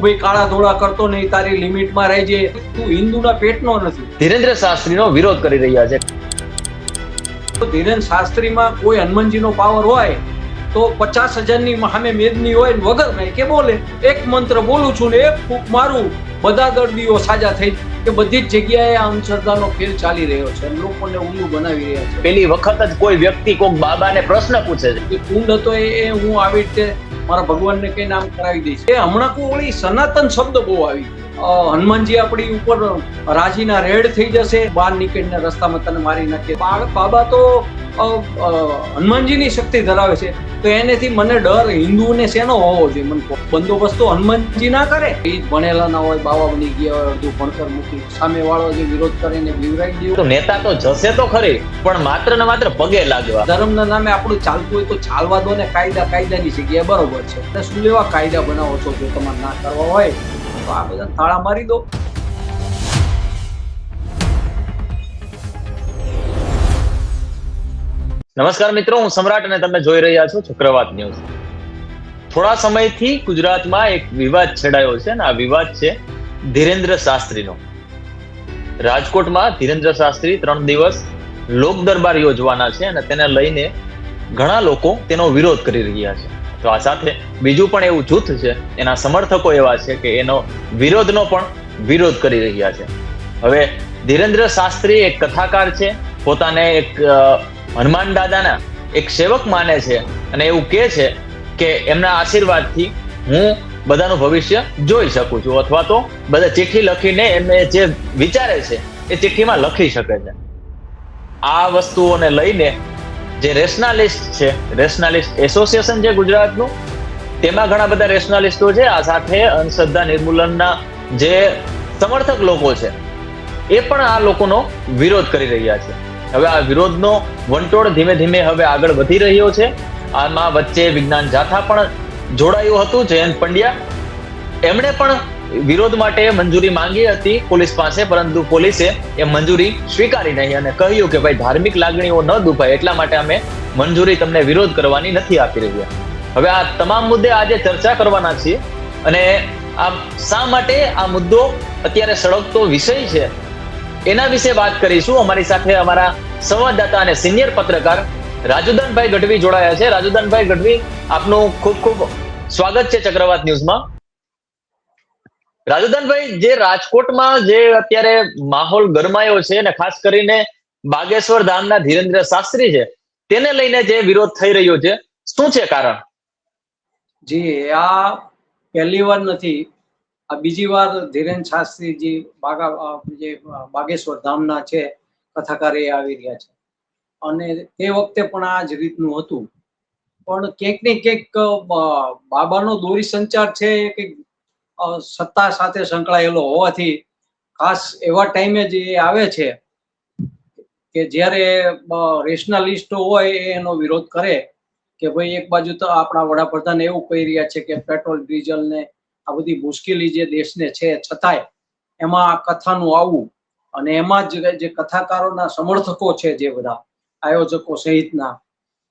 ભાઈ કાળા ધોળા કરતો નહીં, તારી લિમિટમાં રહેજે, તું હિન્દુના પેટનો નથી. ધીરેન્દ્ર શાસ્ત્રીનો વિરોધ કરી રહ્યા છે. ધીરેન શાસ્ત્રીમાં કોઈ હનુમાનજીનો પાવર હોય તો 50,000ની સામે મેદની હોય ને વગર નહીં કે બોલે, એક મંત્ર બોલું છું ને એક ફૂંક મારું, બધા દર્દીઓ સાજા થઈ. કે બધી જ જગ્યાએ આ અંધશ્રદ્ધાનો ખેલ ચાલી રહ્યો છે, લોકોને ઊંધું બનાવી રહ્યા છે. પેલી વખત જ કોઈ વ્યક્તિ કોઈક બાબાને પ્રશ્ન પૂછે છે એ કુંડ હતો એ હું આવી રીતે મારા ભગવાનને કઈ નામ કરાવી દઈશ. એ હમણાં કોઈ સનાતન શબ્દ બહુ આવી, હનુમાનજી આપણી ઉપર રાજીના રેડ થઈ જશે, બહાર નીકળીને રસ્તામાં તને મારી નાખે. બાબા તો હનુમાનજીની શક્તિ ધરાવે છે, તો એનેથી મને ડર હિન્દુને શેનો હોવો જોઈએ? મને બંદોબસ્ત તો હનુમાનજી ના કરે. એ ભણેલા ના હોય, બાવા બની ગયા હોય, અડધું ભણતર મૂકી સામે વાળો જે વિરોધ કરીને બીવરાઈ દે. તો નેતા તો જશે તો ખરી, પણ માત્ર ને માત્ર પગે લાગવા. ધર્મના નામે આપણું ચાલતું હોય તો ચાલવા દો ને, કાયદાની જગ્યાએ બરોબર છે. એટલે શું લેવા કાયદા બનાવો છો? જો તમારે ના કરવા હોય તો આ બધા તાળા મારી દો. નમસ્કાર મિત્રો, હું સમ્રાટ અને તમે જોઈ રહ્યા છો ચક્રવાત ન્યૂઝ. થોડા સમયથી ગુજરાતમાં એક વિવાદ છેડાયો છે, અને આ વિવાદ છે ધીરેન્દ્ર શાસ્ત્રીનો. રાજકોટમાં ધીરેન્દ્ર શાસ્ત્રી 3 દિવસ લોક દરબાર યોજવાના છે, અને તેને લઈને ઘણા લોકો તેનો વિરોધ કરી રહ્યા છે. તો આ સાથે બીજું પણ એવું જૂથ છે, એના સમર્થકો એવા છે કે એનો વિરોધનો પણ વિરોધ કરી રહ્યા છે. હવે ધીરેન્દ્ર શાસ્ત્રી એક કથાકાર છે, પોતાને એક હનુમાન દાદાના એક સેવક માને છે, અને એવું કહે છે કે એમના આશીર્વાદથી હું બધાનું ભવિષ્ય જોઈ શકું છું, અથવા તો બધા ચિઠ્ઠી લખીને એમને જે વિચારે છે એ ચિઠ્ઠીમાં લખી શકે છે. આ વસ્તુઓને લઈને જે રેશનાલિસ્ટ છે, રેશનાલિસ્ટ એસોસિએશન છે ગુજરાતનું, તેમાં ઘણા બધા રેશનાલિસ્ટો છે. આ સાથે અંધશ્રદ્ધા નિર્મૂલનના જે સમર્થક લોકો છે એ પણ આ લોકોનો વિરોધ કરી રહ્યા છે. હવે આ વિરોધનો વંટોળ ધીમે ધીમે હવે આગળ વધી રહ્યો છે. આમાં વચ્ચે વિજ્ઞાન જાથા પણ જોડાયું હતું, જયંત પંડ્યા. એમણે પણ વિરોધ માટે મંજૂરી માંગી હતી પોલીસ પાસે, પરંતુ પોલીસે એ મંજૂરી સ્વીકારી નહીં અને કહ્યું કે ભાઈ ધાર્મિક લાગણીઓ ન દુભાય, એટલા માટે અમે મંજૂરી તમને વિરોધ કરવાની નથી આપી રહ્યા. હવે આ તમામ મુદ્દે આજે ચર્ચા કરવાના છીએ, અને આ શા માટે આ મુદ્દો અત્યારે સળગતો વિષય છે એના વિશે વાત કરીશું. અમારી સાથે અમારા સંવાદદાતા અને સિનિયર પત્રકાર રાજુદાનભાઈ ગઢવી જોડાયા છે. રાજુદાનભાઈ ગઢવી, આપનું ખૂબ ખૂબ સ્વાગત છે ચક્રવાત ન્યૂઝમાં. રાજુદાનભાઈ, જે રાજકોટમાં જે અત્યારે માહોલ ગરમાયો છે, અને ખાસ કરીને બાગેશ્વર ધામના ધીરેન્દ્ર શાસ્ત્રી છે, તેને લઈને જે વિરોધ થઈ રહ્યો છે, શું છે કારણ? જી, આ પહેલી વાર નથી, આ બીજી વાર ધીરેન શાસ્ત્રીજી જે બાગેશ્વર ધામના છે કથાકાર એ આવી રહ્યા છે, અને તે વખતે પણ આ જ રીતનું હતું. પણ ક્યાંક ને ક્યાંક બાબાનો દોરી સંચાર છે કે સત્તા સાથે સંકળાયેલો હોવાથી ખાસ એવા ટાઈમે જ એ આવે છે કે જ્યારે રેશનાલિસ્ટો હોય એનો વિરોધ કરે કે ભાઈ એક બાજુ તો આપણા વડાપ્રધાન એવું કહી રહ્યા છે કે પેટ્રોલ ડીઝલ ને આ બધી મુશ્કેલી જે દેશને છે, છતાંય એમાં આ કથાનું આવવું, અને એમાં જ જે કથાકારોના સમર્થકો છે, જે બધા આયોજકો સહિતના,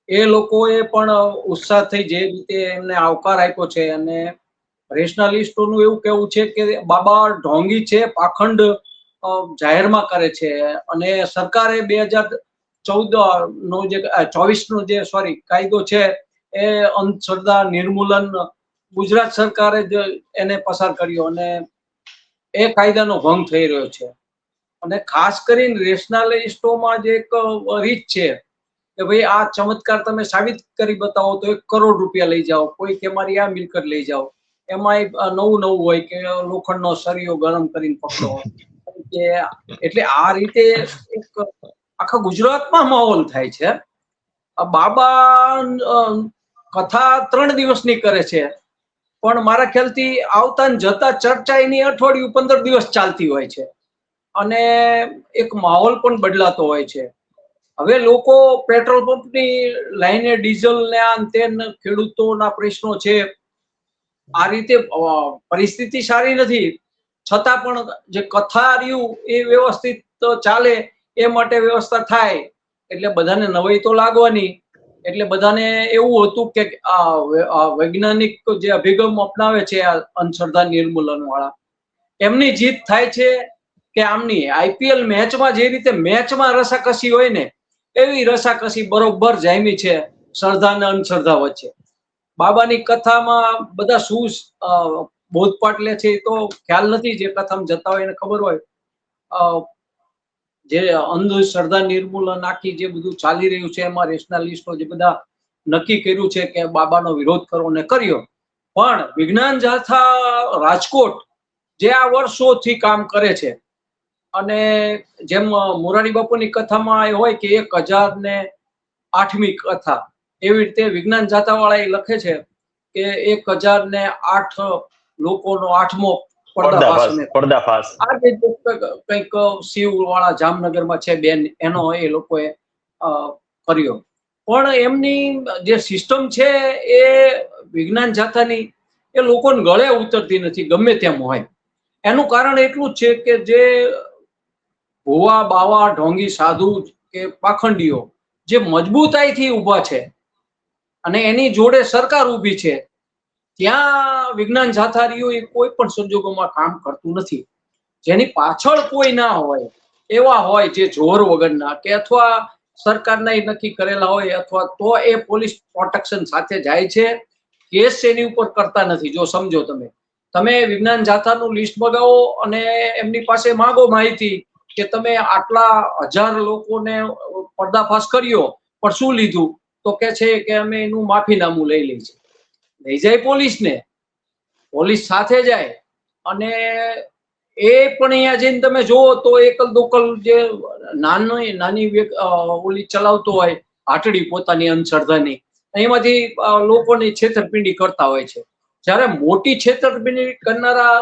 એ લોકોએ પણ ઉત્સાહ થઈ જે રીતે એમને આવકાર આપ્યો છે. અને રેશનાલિસ્ટોનું એવું કહેવું છે કે બાબા ઢોંગી છે, પાખંડ જાહેરમાં કરે છે, અને સરકારે 2024નો જે કાયદો છે એ અંધશ્રદ્ધા નિર્મૂલન ગુજરાત સરકારે જ એને પસાર કર્યો, અને એ કાયદાનો ભંગ થઈ રહ્યો છે. અને ખાસ કરીને રેશનાલિસ્ટોમાં જે એક રીત છે કે ભાઈ આ ચમત્કાર તમે સાબિત કરી બતાવો તો 1 કરોડ રૂપિયા લઈ જાઓ, કોઈ કે મારી આ મિલકત લઈ જાઓ. એમાં નવું હોય કે લોખંડનો સળિયો ગરમ કરીને પકડો, એટલે આ રીતે એક આખા ગુજરાતમાં માહોલ થાય છે. બાબા કથા 3 દિવસની કરે છે, પણ મારા ખ્યાલથી આવતા ને જતા ચર્ચા એની અઠવાડિયું 15 દિવસ ચાલતી હોય છે, અને એક માહોલ પણ બદલાતો હોય છે. હવે લોકો પેટ્રોલ પંપની લાઈને ડીઝલ ને આ તે ખેડૂતોના પ્રશ્નો છે, આ રીતે પરિસ્થિતિ સારી નથી, છતાં પણ જે કથા રહ્યું એ વ્યવસ્થિત ચાલે એ માટે વ્યવસ્થા થાય, એટલે બધાને નવાઈ તો લાગવાની. એટલે બધાને એવું હતું કે આ વૈજ્ઞાનિક જે અભિગમ અપનાવે છે આ અંધશ્રદ્ધા નિર્મૂલન વાળા, એમની જીત થાય છે કે આમની આઈપીએલ મેચમાં જે રીતે મેચમાં રસાકસી હોય ને એવી રસાકસી બરોબર જામી છે શ્રદ્ધા અને અંધશ્રદ્ધા વચ્ચે. બાબાની કથામાં બધા શું બોધપાઠ લે છે એ તો ખ્યાલ નથી, જે કથામાં જતા હોય એને ખબર હોય. જે અંધશ્રદ્ધા નિર્મૂલન આખી જે બધું ચાલી રહ્યું છે એમાં રેશનાલિસ્ટો જે બધા નક્કી કર્યું છે કે બાબાનો વિરોધ કરવો ને કર્યો, પણ વિજ્ઞાન જાથા રાજકોટ જે આ વર્ષોથી કામ કરે છે અને જેમ મોરારી બાપુની કથામાં એ હોય કે 1008મી કથા, એવી રીતે વિજ્ઞાન જાથા વાળા એ લખે છે કે 1008 લોકોનો 8મો પર્દાફાશ. આ જે કંઈક શિવ વાળા જામનગરમાં છે બેન, એનો એ લોકોએ કર્યો. પણ એમની જે સિસ્ટમ છે એ વિજ્ઞાન જાથાની એ લોકોને ગળે ઉતરતી નથી ગમે તેમ હોય. એનું કારણ એટલું જ છે કે જે ભુવા બાવા ઢોંગી સાધુ કે પાખંડીઓ જે મજબૂતાઈથી ઊભા છે અને એની જોડે સરકાર ઊભી છે, ત્યાં વિજ્ઞાન જાથારીઓ એ કોઈ પણ સંજોગોમાં કામ કરતું નથી. જેની પાછળ કોઈ ના હોય એવા હોય જે જોર વગરના કે અથવા સરકારના નક્કી કરેલા હોય અથવા તો એ પોલીસ પ્રોટેક્શન સાથે જાય છે, કેસ એની ઉપર કરતા નથી. જો સમજો તમે વિજ્ઞાન જાથાનું લિસ્ટ મગાવો અને એમની પાસે માંગો માહિતી કે તમે આટલા 1000 લોકોને પર્દાફાશ કર્યો પણ શું લીધું, તો કે છે કે અમે એનું માફીનામું લઈ લઈએ છીએ. લઈ જાય પોલીસને, પોલીસ સાથે જાય અને એ પણ અહીંયા જઈને તમે જોવો તો એકલ દોકલ જે નાની ઓલી ચલાવતો હોય હાટડી પોતાની અંધશ્રદ્ધાની, એમાંથી લોકોની છેતરપિંડી કરતા હોય છે. જ્યારે મોટી છેતરપિંડી કરનારા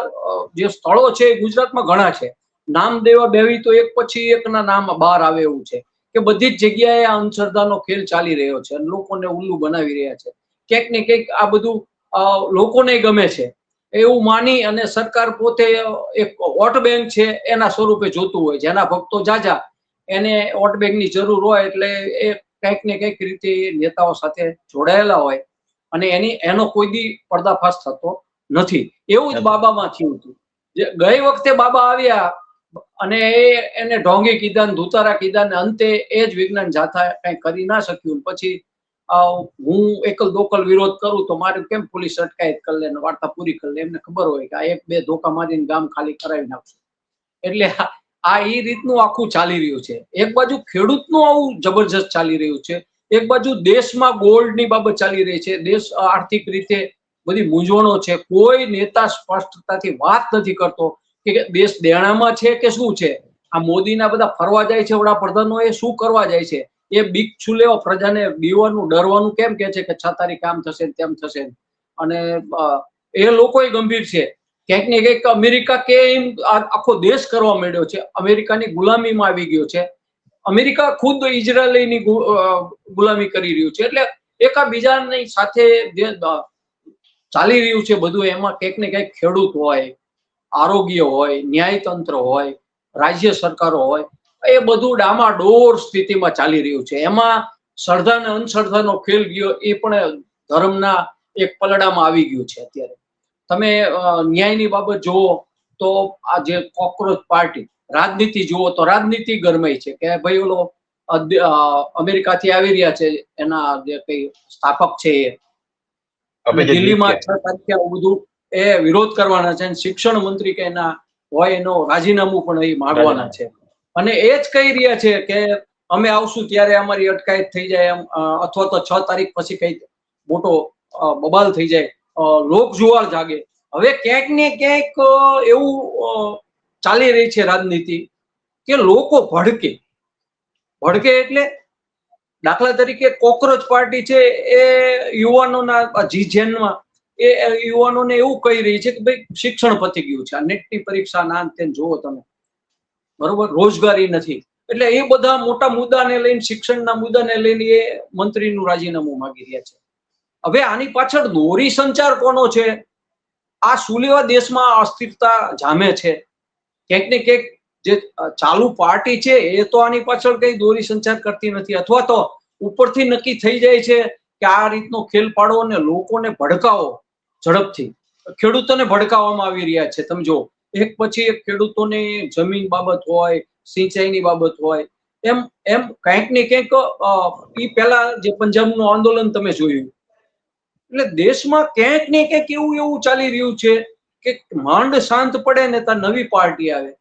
જે સ્થળો છે ગુજરાતમાં ઘણા છે. નામ દેવા બેવી તો એક પછી એકના નામ બહાર આવે એવું છે કે બધી જ જગ્યાએ આ અંધશ્રદ્ધાનો ખેલ ચાલી રહ્યો છે અને લોકોને ઉલ્લુ બનાવી રહ્યા છે. ક્યાંક ને ક્યાંક આ બધું લોકોને ગમે છે એવું માની અને સરકાર પોતે એક વોટ બેંક છે એના સ્વરૂપે જોતું હોય. જેના ભક્તો જાજા એને વોટ બેંકની જરૂર હોય એટલે એ કંઈક ને કંઈક રીતે નેતાઓ સાથે જોડાયેલા હોય અને એનો કોઈ દી પર્દાફાશ થતો નથી. એવું જ બાબામાં થયું હતું. ગઈ વખતે બાબા આવ્યા અને એને ઢોંગી કીધા ને ધુતારા કીધા ને અંતે એ જ વિજ્ઞાન જાથા કઈ કરી ના શક્યું. પછી હું એકલ દોકલ વિરોધ કરું તો મારે કેમ પોલીસ અટકાયત કરી લે, વાર્તા પૂરી કરી લે. એમને ખબર હોય કે આ 1-2 ધોકા મારીને ગામ ખાલી કરાવી નાખશું. એટલે આ એ રીતનું આખું ચાલી રહ્યું છે. એક બાજુ ખેડૂતનું આવું જબરજસ્ત ચાલી રહ્યું છે, એક બાજુ દેશમાં ગોલ્ડની બાબત ચાલી રહી છે, દેશ આર્થિક રીતે બધી મૂંઝવણો છે. કોઈ નેતા સ્પષ્ટતાથી વાત નથી કરતો કે દેશ દેણામાં છે કે શું છે. આ મોદીના બધા ફરવા જાય છે વડાપ્રધાનો, એ શું કરવા જાય છે? એ બીક છું લેવા પ્રજાને બીવાનું ડરવાનું કેમ કે છે કે છતારી કામ થશે તેમ થશે. અને એ લોકો ગંભીર છે. ક્યાંક ને ક્યાંક અમેરિકા કે એમ આખો દેશ કરવા માંડ્યો છે, અમેરિકાની ગુલામીમાં આવી ગયો છે. અમેરિકા ખુદ ઇઝરાયલની ગુલામી કરી રહ્યું છે. એટલે એકાબીજાની સાથે જે ચાલી રહ્યું છે બધું, એમાં ક્યાંક ને ક્યાંક ખેડૂત હોય, આરોગ્ય હોય, ન્યાયતંત્ર હોય, રાજ્ય સરકારો હોય, એ બધું ડામાડોળ સ્થિતિમાં ચાલી રહ્યું છે. એમાં શ્રદ્ધા અને અંધશ્રદ્ધાનો ખેલ ગયો એ પણ ધર્મના એક પલડામાં આવી ગયું છે. અત્યારે તમે ન્યાયની બાબત જુઓ તો આ જે કોકરોચ પાર્ટી, રાજનીતિ જુઓ તો રાજનીતિ ગરમાઈ છે કે ભાઈ ઓલો અમેરિકાથી આવી રહ્યા છે એના જે કઈ સ્થાપક છે એ દિલ્હીમાં 6 તારીખે આવું બધું એ વિરોધ કરવાના છે. શિક્ષણ મંત્રી કે એના હોય એનો રાજીનામું પણ એ માંગવાના છે અને એ જ કહી રહ્યા છે કે અમે આવશું ત્યારે અમારી અટકાયત થઈ જાય એમ, અથવા તો 6 તારીખ પછી કઈ મોટો બબાલ થઈ જાય, લોક જુવાળ જાગે. હવે ક્યાંક ને ક્યાંક એવું ચાલી રહી છે રાજનીતિ કે લોકો ભડકે એટલે દાખલા તરીકે કોકરોચ પાર્ટી છે એ યુવાનોના જીજેનમાં એ યુવાનોને એવું કહી રહી છે કે ભાઈ શિક્ષણ પતી ગયું છે, આ નેટની પરીક્ષા ના તેમ જોવો તમે, બરોબર, રોજગારી નથી. એટલે એ બધા મોટા મુદ્દાને લઈને, શિક્ષણના મુદ્દાને લઈને એ મંત્રીનું રાજીનામું માંગી રહ્યા છે. હવે આની પાછળ દોરી સંચાર કોનો છે? આ શું લેવા દેશમાં અસ્થિરતા જામે છે? ક્યાંક ને ક્યાંક જે ચાલુ પાર્ટી છે એ તો આની પાછળ કઈ દોરી સંચાર કરતી નથી, અથવા તો ઉપરથી નક્કી થઈ જાય છે કે આ રીતનો ખેલ પાડો અને લોકોને ભડકાવો ઝડપથી. ખેડૂતોને ભડકાવવામાં આવી રહ્યા છે. તમે જો, એક પછી એક ખેડૂતોની જમીન બાબત હોય, સિંચાઈની બાબત હોય, એમ એમ કંઈક ને કંઈક ઈ પહેલા જે પંજાબનું આંદોલન તમે જોયું, એટલે દેશમાં ક્યાંક ને ક્યાંક એવું ચાલી રહ્યું છે કે માંડ શાંત પડે ને ત્યાં નવી પાર્ટી આવે,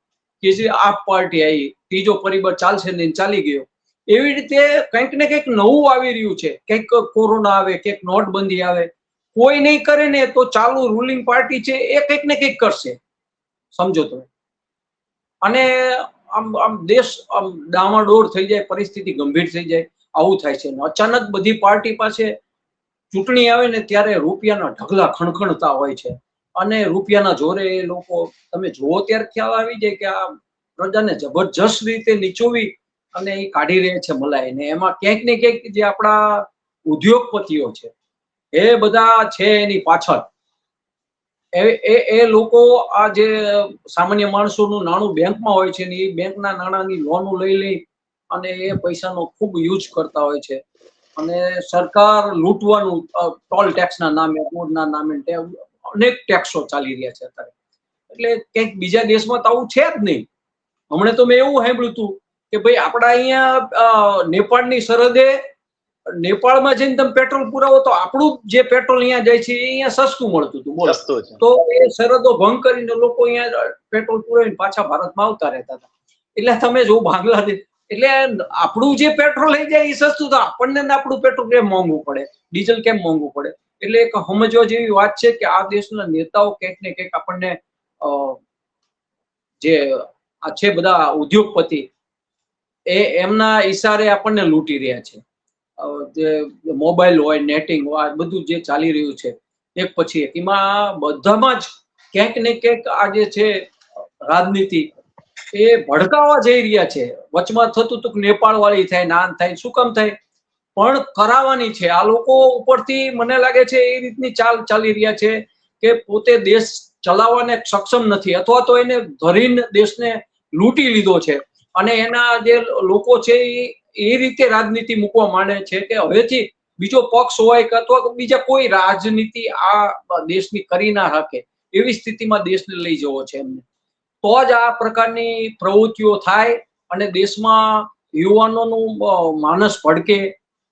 કે જે આપ પાર્ટી આવી, ત્રીજો પરિબળ ચાલશે ને ચાલી ગયો. એવી રીતે કંઈક ને કંઈક નવું આવી રહ્યું છે. કંઈક કોરોના આવે, કંઈક નોટબંધી આવે, કોઈ નહીં કરે ને તો ચાલુ રૂલિંગ પાર્ટી છે એ કંઈક ને કંઈક કરશે. સમજો તમે. અને આમ દેશ આમ ડામાડોળ થઈ જાય, પરિસ્થિતિ ગંભીર થઈ જાય, આવું થાય છે. અચાનક બધી પાર્ટી પાસે ચૂંટણી આવે ને ત્યારે રૂપિયાના ઢગલા ખણખણતા હોય છે, અને રૂપિયાના જોરે એ લોકો, તમે જુઓ ત્યારે ખ્યાલ આવી જાય કે આ પ્રજાને જબરજસ્ત રીતે નીચોવી અને એ કાઢી રહે છે મલાઈ. ને એમાં ક્યાંક ને ક્યાંક જે આપણા ઉદ્યોગપતિઓ છે એ બધા છે એની પાછળ. એ લોકો આ જે સામાન્ય માણસોનું નાણું બેંકમાં હોય છે ને એ બેંકના નાણાંની લોનો લઈ અને એ પૈસાનો ખૂબ યુઝ કરતા હોય છે. અને સરકાર લૂંટવાનું, ટોલ ટેક્સના નામે, બોર્ડના નામે અનેક ટેક્સો ચાલી રહ્યા છે અત્યારે. એટલે કંઈક બીજા દેશમાં તો આવું છે જ નહીં. હમણાં તો મેં એવું સાંભળ્યું હતું કે ભાઈ આપણા અહીંયા નેપાળની સરહદે, નેપાળમાં જઈને તમે પેટ્રોલ પુરાવો તો આપણું જે પેટ્રોલ અહીંયા જાય છે એ અહીંયા સસ્તું મળતું હતું. બોલો, તો એ સરહદો ભંગ કરીને લોકો અહીંયા પેટ્રોલ પુરાવીને પાછા ભારતમાં આવતા રહેતા હતા. એટલે તમે જો બાંગ્લાદેશ, એટલે આપણું જે પેટ્રોલ લઈ જાય એ સસ્તું, તો આપણને આપણું પેટ્રોલ કેમ મોંઘું પડે, ડીઝલ કેમ મોંઘું પડે? એટલે એક સમજવા જેવી વાત છે કે આ દેશના નેતાઓ કંઈક ને કંઈક આપણને જે આ છે બધા ઉદ્યોગપતિ, એમના ઈશારે આપણને લૂંટી રહ્યા છે. જે મોબાઈલ હોય, નેટિંગ હોય, બધું જે ચાલી રહ્યું છે એક પછી એક, એમાં બધામાં જ ક્યાંક ને ક્યાંક આ જે છે રાજનીતિ એ ભડકાવા જઈ રહ્યા છે. વચમાં થતું હતું કે નેપાળ વાળી થાય, નાન થાય, શું કામ થાય? પણ કરાવવાની છે. આ લોકો ઉપરથી મને લાગે છે એ રીતની ચાલ ચાલી રહ્યા છે કે પોતે દેશ ચલાવવાને સક્ષમ નથી, અથવા તો એને ધરીને દેશને લૂંટી લીધો છે. અને એના જે લોકો છે એ રીતે રાજનીતિ મૂકવા માંડે છે કે હવેથી બીજો પક્ષ હોય કે અથવા બીજા કોઈ રાજનીતિ આ દેશની કરી ના શકે એવી સ્થિતિમાં દેશને લઈ જવો છે એમને. તો જ આ પ્રકારની પ્રવૃત્તિઓ થાય અને દેશમાં યુવાનોનું માનસ ભડકે,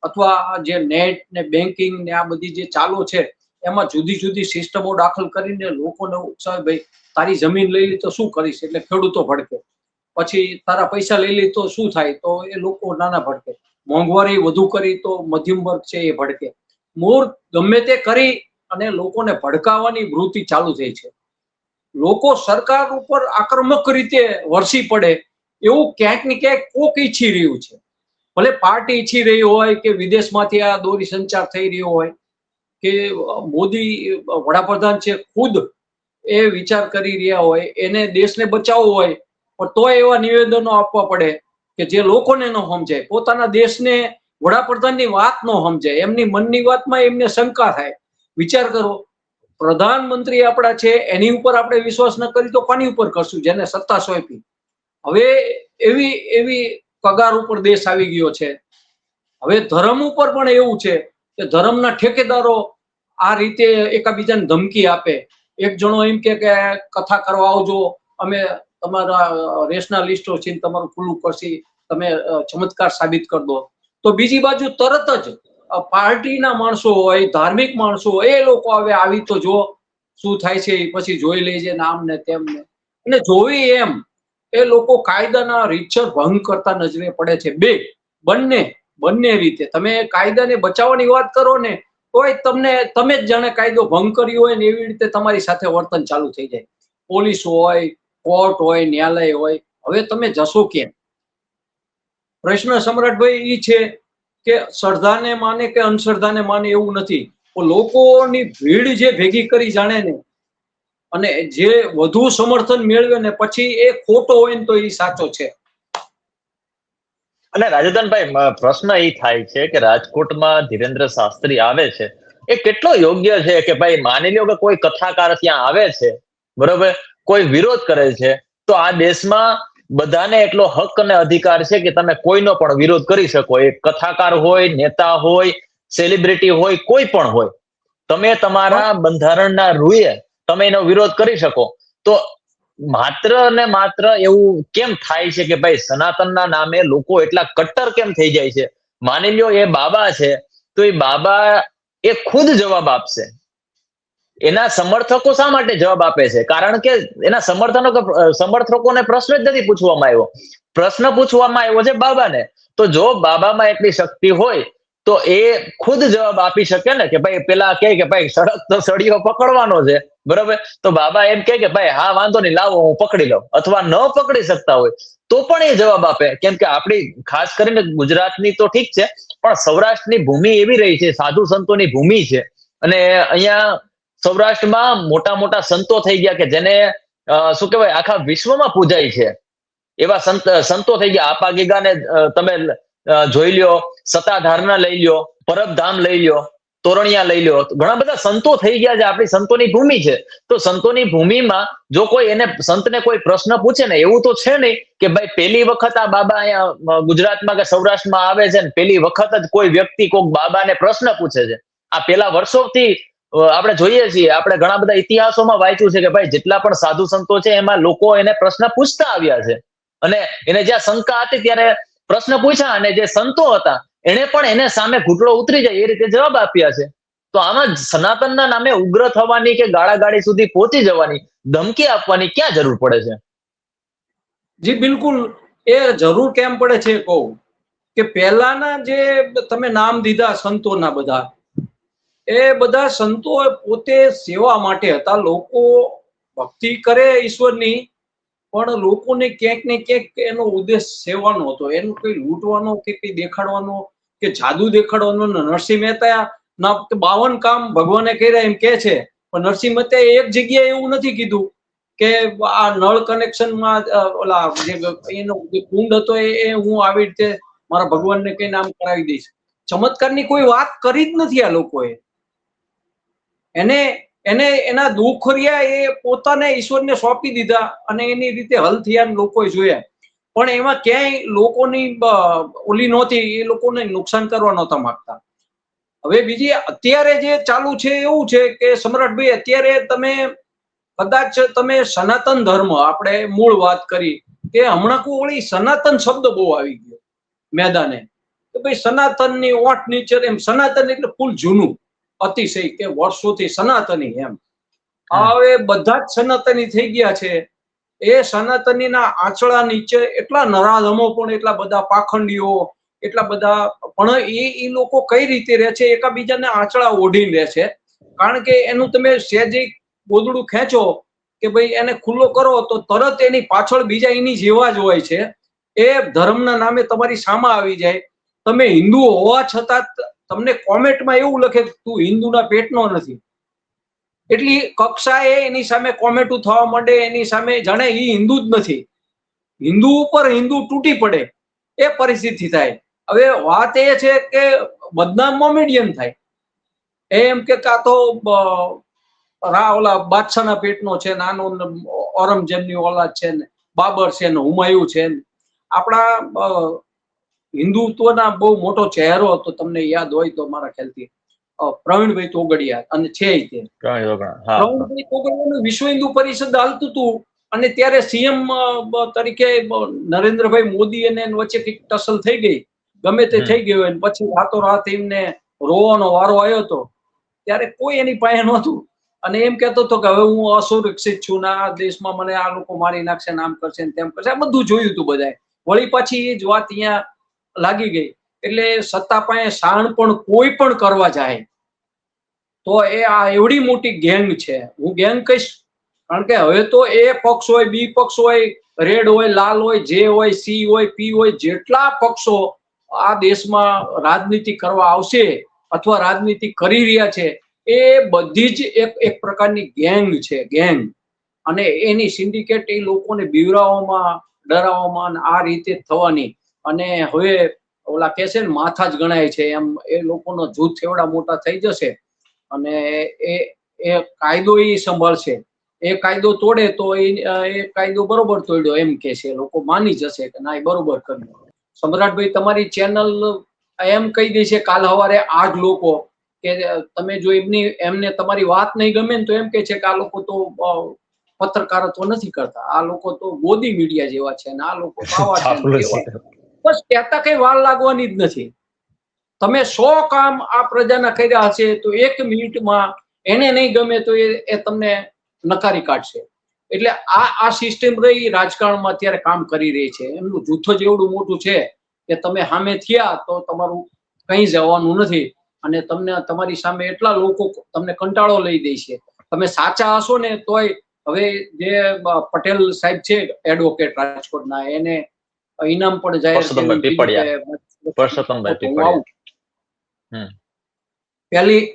અથવા જે નેટ ને બેન્કિંગ ને આ બધી જે ચાલુ છે એમાં જુદી જુદી સિસ્ટમો દાખલ કરીને લોકોને ઉત્સાહ, ભાઈ તારી જમીન લઈ લી તો શું કરીશ, એટલે ખેડૂતો ભડકે. પછી તારા પૈસા લઈ લી તો શું થાય, તો એ લોકો નાના ભડકે. મોંઘવારી વધુ કરી તો મધ્યમ વર્ગ છે એ ભડકે. મૂળ ગમે તે કરી અને લોકોને ભડકાવવાની વૃત્તિ ચાલુ થઈ છે. લોકો સરકાર ઉપર આક્રમક રીતે વરસી પડે એવું ક્યાંક ને ક્યાંક કોક ઈચ્છી રહ્યું છે. ભલે પાર્ટી ઈચ્છી રહી હોય કે વિદેશમાંથી આ દોરી સંચાર થઈ રહ્યો હોય કે મોદી વડાપ્રધાન છે ખુદ એ વિચાર કરી રહ્યા હોય, એને દેશને બચાવવો હોય, પણ તોય એવા નિવેદનો આપવા પડે કે જે લોકોને ન સમજાય, પોતાના દેશને વડાપ્રધાનની વાત ન સમજાય, એમની મનની વાતમાં એમને શંકા થાય. વિચાર કરો, પ્રધાનમંત્રી આપણા છે એની ઉપર આપણે વિશ્વાસ ન કરી તો કોની ઉપર કરશું, જેને સત્તા સોંપી? હવે એવી પગાર ઉપર દેશ આવી ગયો છે. હવે ધર્મ ઉપર પણ એવું છે કે ધર્મના ઠેકેદારો આ રીતે એકાબીજાને ધમકી આપે. એક જણો એમ કે કથા કરવા આવજો, અમે તમારા રેશનાલિસ્ટો છે, તમારું ખુલ્લું કરશી, તમે ચમત્કાર સાબિત કરી દો. તો બીજી બાજુ તરત જ પાર્ટીના માણસો હોય, ધાર્મિક માણસો હોય, એ લોકો હવે આવી તો જો શું થાય છે પછી જોઈ લેજે, નામ ને તેમને. અને જોવી એમ એ લોકો કાયદાના રીતસર ભંગ કરતા નજરે પડે છે. બંને રીતે તમે કાયદાને બચાવવાની વાત કરો ને તોય તમે જ જાણે કાયદો ભંગ કર્યો હોય ને એવી રીતે તમારી સાથે વર્તન ચાલુ થઈ જાય. પોલીસ હોય, કોર્ટ હોય, ન્યાયાલય હોય, હવે તમે જશો કેમ? પ્રશ્ન સમ્રાટભાઈ એ છે કે શ્રદ્ધાને માને કે અંધશ્રદ્ધાને માને એવું નથી, લોકોની ભીડ જે ભેગી કરી જાણે ને અને જે વધુ સમર્થન મેળવે ને પછી એ ખોટો હોય ને તો એ સાચો છે. અને રાજેન્દ્રભાઈ, પ્રશ્ન એ થાય છે કે રાજકોટમાં ધીરેન્દ્ર શાસ્ત્રી આવે છે એ કેટલો યોગ્ય છે કે ભાઈ માની લો કે કોઈ કથાકાર ત્યાં આવે છે, બરોબર, કોઈ વિરોધ કરે છે, તો આ દેશમાં બધાને એટલો હક અને અધિકાર છે કે તમે કોઈનો પણ વિરોધ કરી શકો. એ કથાકાર હોય, નેતા હોય, સેલિબ્રિટી હોય, કોઈ પણ હોય. તમે તમારા બંધારણના રૂએ તમે એનો વિરોધ કરી શકો. તો માત્ર ને માત્ર એવું કેમ થાય છે કે ભાઈ સનાતનના નામે લોકો એટલા કટ્ટર કેમ થઈ જાય છે? માની લ્યો એ બાબા છે, તો એ બાબા એ ખુદ જવાબ આપશે. એના સમર્થકો શા માટે જવાબ આપે છે? કારણ કે એના સમર્થકોને પ્રશ્ન જ નથી પૂછવામાં આવ્યો. પ્રશ્ન પૂછવામાં આવ્યો છે બાબાને. તો જો બાબામાં એટલી શક્તિ હોય તો એ ખુદ જવાબ આપી શકે ને કે ભાઈ પેલા કહે કે ભાઈ સડક તો સળિયો પકડવાનો છે, બરાબર? તો બાબા એમ કહે કે ભાઈ હા વાંધો નહીં, લાવો હું પકડી લઉં. અથવા ન પકડી શકતા હોય તો પણ એ જવાબ આપે. કેમ કે આપણી ખાસ કરીને ગુજરાતની તો ઠીક છે, પણ સૌરાષ્ટ્રની ભૂમિ એવી રહી છે, સાધુ સંતોની ભૂમિ છે. અને અહીંયા સૌરાષ્ટ્રમાં મોટા મોટા સંતો થઈ ગયા કે જેને શું કહેવાય આખા વિશ્વમાં પૂજાય છે. એવા સંતો થઈ ગયા. આપા ગીગાને તમે જોઈ લ્યો, સત્તાધારના લઈ લ્યો, પરબધામ લઈ લ્યો, તોરણિયા લઈ લ્યો. ઘણા બધા સંતો થઈ ગયા છે. આપણી સંતોની ભૂમિ છે. તો સંતોની ભૂમિમાં જો કોઈ એને સંતને કોઈ પ્રશ્ન પૂછે ને, એવું તો છે નહીં કે ભાઈ પહેલી વખત આ બાબા અહીંયા ગુજરાતમાં કે સૌરાષ્ટ્રમાં આવે છે ને પહેલી વખત જ કોઈ વ્યક્તિ કોઈક બાબાને પ્રશ્ન પૂછે છે. આ પેલા વર્ષોથી આપણે જોઈએ છીએ. આપણે ઘણા બધા ઇતિહાસોમાં વાંચ્યું છે કે ભાઈ જેટલા પણ સાધુ સંતો છે એમાં લોકો એને પ્રશ્ન પૂછતા આવ્યા છે. અને એને જ્યાં શંકા હતી ત્યારે પ્રશ્ન પૂછ્યા, અને જે સંતો હતા એને પણ એને સામે ઘૂંટડો ઉતરી જાય એ રીતે જવાબ આપ્યા છે. તો આમાં સનાતનના નામે ઉગ્ર થવાની કે ગાળાગાળી સુધી પહોંચી જવાની, ધમકી આપવાની ક્યાં જરૂર પડે છે? જી બિલકુલ, એ જરૂર કેમ પડે છે કહું કે પહેલાના જે તમે નામ દીધા સંતોના, બધા એ બધા સંતો પોતે સેવા માટે હતા. લોકો ભક્તિ કરે ઈશ્વરની, પણ લોકોને ક્યાંક ને ક્યાંક એનો ઉદ્દેશ સેવાનો હતો. એનું કઈ લૂંટવાનો કે કઈ દેખાડવાનો કે જાદુ દેખાડવાનો. નરસિંહ મહેતા ના 52 કામ ભગવાને કર્યા એમ કે છે, પણ નરસિંહ મહેતાએ એક જગ્યાએ એવું નથી કીધું કે આ નળ કનેક્શનમાં ઓલા જે એનો કુંડ હતો એ હું આવી રીતે મારા ભગવાનને કઈ નામ કરાવી દઈશ. ચમત્કારની કોઈ વાત કરી જ નથી આ લોકોએ. એને એના દુઃખ રહ્યા એ પોતાને ઈશ્વરને સોંપી દીધા અને એની રીતે હલ થયા લોકોએ જોયા. પણ એમાં ક્યાંય લોકોની ઓલી નહોતી, એ લોકોને નુકસાન કરવા નહોતા માંગતા. હવે બીજી અત્યારે જે ચાલુ છે એવું છે કે સમ્રાટભાઈ, અત્યારે કદાચ તમે સનાતન ધર્મ, આપણે મૂળ વાત કરી કે હમણાં ઓળી સનાતન શબ્દ બહુ આવી ગયો મેદાને કે ભાઈ સનાતનની ઓઠ નીચે. એમ સનાતન એટલે ફૂલ જૂનું, અતિશય કે વર્ષોથી સનાતની એમ. હવે બધા જ સનાતની થઈ ગયા છે. એ સનાતનીના આંચળા નીચે એટલા નરાધમો, પણ એટલા બધા પાખંડીઓ, એટલા બધા. પણ એ લોકો કઈ રીતે રહે છે? એકાબીજાને આંચળા ઓઢીને રહે છે. કારણ કે એનું તમે સહેજ ગોદડું ખેંચો કે ભાઈ એને ખુલ્લો કરો તો તરત એની પાછળ બીજા એની જેવા જ હોય છે. એ ધર્મના નામે તમારી સામે આવી જાય. તમે હિન્દુ હોવા છતાં તમને કોમેન્ટમાં એવું લખે તું હિન્દુના પેટનો નથી. એટલી કક્ષાએ એની સામે કોમેન્ટો થવા માંડે, એની સામે જાણે એ હિન્દુ જ નથી. હિન્દુ ઉપર હિન્દુ તૂટી પડે એ પરિસ્થિતિ થાય. હવે વાત એ છે કે બદનામ મોમેડિયન થાય. એમ કે કાં તો ઓલા બાદશાહના પેટનો છે, નાનો ઔરંગઝેબની ઓલાદ છે ને, બાબર છે ને, હુમાયુ છે ને. આપણા હિન્દુત્વના બહુ મોટો ચહેરો હતો, તમને યાદ હોય તો મારા ખ્યાલથી પ્રવીણભાઈ તોગડિયા, અને છે તે પ્રવીણભાઈ તોગડિયાનું વિશ્વ હિન્દુ પરિષદ હાલતું હતું. અને ત્યારે સીએમ તરીકે નરેન્દ્રભાઈ મોદી અને વચ્ચે કંઈક ટસલ થઈ ગઈ, ગમે તે થઈ ગયું. પછી રાતોરાત એમને રોવાનો વારો આવ્યો હતો. ત્યારે કોઈ એની પાસે નહોતું, અને એમ કહેતો હતો કે હવે હું અસુરક્ષિત છું ને આ દેશમાં મને આ લોકો મારી નાખશે, નામ કરશે ને તેમ કરશે. આ બધું જોયું હતું બધાએ. વળી પાછી એ જ વાત અહીંયા લાગી ગઈ. એટલે સત્તા પાસે શાણ પણ કોઈ પણ કરવા જાય તો એ આ એવડી મોટી ગેંગ છે. હું ગેંગ કહીશ, કારણ કે હવે તો એ પક્ષ હોય, બી પક્ષ હોય, રેડ હોય, લાલ હોય, જે હોય, સી હોય, પી હોય, જેટલા પક્ષો આ દેશમાં રાજનીતિ કરવા આવશે અથવા રાજનીતિ કરી રહ્યા છે, એ બધી જ એક પ્રકારની ગેંગ છે, ગેંગ. અને એની સિન્ડિકેટ એ લોકોને બીવરાવવામાં, ડરાવવામાં આ રીતે થવાની. અને હવે ઓલા કહે છે ને માથા જ ગણાય છે એમ, એ લોકોનો જૂથ એવડા મોટા થઈ જશે અને એ કાયદો એ સંભાળશે. એ કાયદો તોડે તો એ કાયદો બરોબર તોડ્યો એમ કે છે, લોકો માની જશે કે ના એ બરોબર કર્યું. સમ્રાટભાઈ તમારી ચેનલ એમ કહી દે છે કાલ સવારે આ જ લોકો કે તમે જો એમને તમારી વાત નહીં ગમે ને તો એમ કે છે કે આ લોકો તો પત્રકારત્વ નથી કરતા, આ લોકો તો ગોદી મીડિયા જેવા છે ને આ લોકો તો આવા છે ને તેવા. બસ કહેતા કઈ વાર લાગવાની જ નથી. તમે 100 કામ આ પ્રજાના કર્યા હશે તો 1 મિનિટમાં એને નહીં ગમે તો એ તમને નકારી કાઢશે. એટલે આ સિસ્ટમ રહી રાજકારણમાં અત્યારે કામ કરી રહી છે. એમનું જૂથ જ એવડું મોટું છે કે તમે સામે થયા તો તમારું કઈ જવાનું નથી અને તમને તમારી સામે એટલા લોકો તમને કંટાળો લઈ દે છે. તમે સાચા હશો ને તોય હવે જે પટેલ સાહેબ છે એડવોકેટ રાજકોટના, એને ઇનામ પણ જાહેર કર્યું.